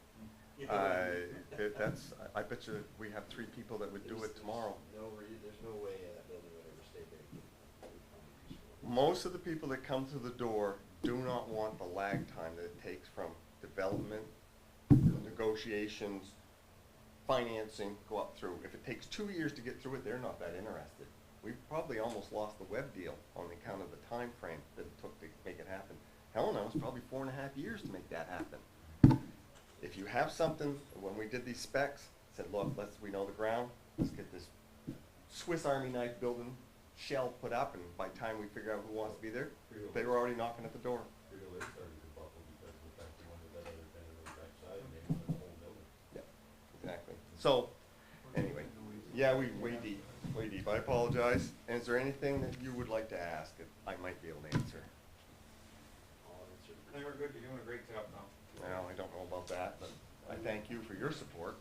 I bet you we have 3 people that would do it tomorrow. There's no way that building would ever stay vacant. We would find a use for it. Most of the people that come to the door do not want the lag time that it takes from development, negotiations, financing, go up through. If it takes 2 years to get through it, they're not that interested. We've probably almost lost the web deal on account of the time frame that it took to make it happen. Hell, it was probably 4.5 years to make that happen. If you have something, when we did these specs, said, look, we know the ground, let's get this Swiss Army knife building shell put up, and by the time we figure out who wants to be there, they were already knocking at the door. Pretty late started to buckle because of the fact they wanted that other kind of backside and they wanted the whole building. Yeah, exactly. So, anyway, yeah, way deep. I apologize. And is there anything that you would like to ask that I might be able to answer? All answered. I think we're good, you're doing a great job now. Well, I don't know about that, but I thank you for your support.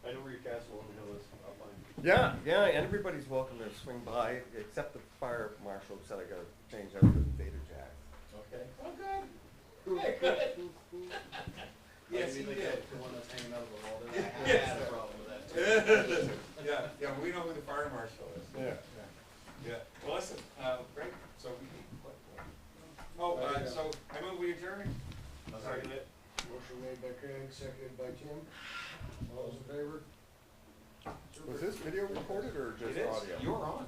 I know where your castle on the hill is. I'll find it. Yeah, and everybody's welcome to swing by, except the fire marshal said I gotta change out the data jack. Okay. Oh, good. Hey, good. Yes, he I mean, did. the one that's hanging out of the wall there. I Yes. had a problem with that too. Yeah, we know who the fire marshal is. Yeah. Yeah, well, listen, great, so so I move we adjourn. Sorry. Motion made by Craig, seconded by Tim. All those in favor? Was this video recorded or just It is, audio? you're on.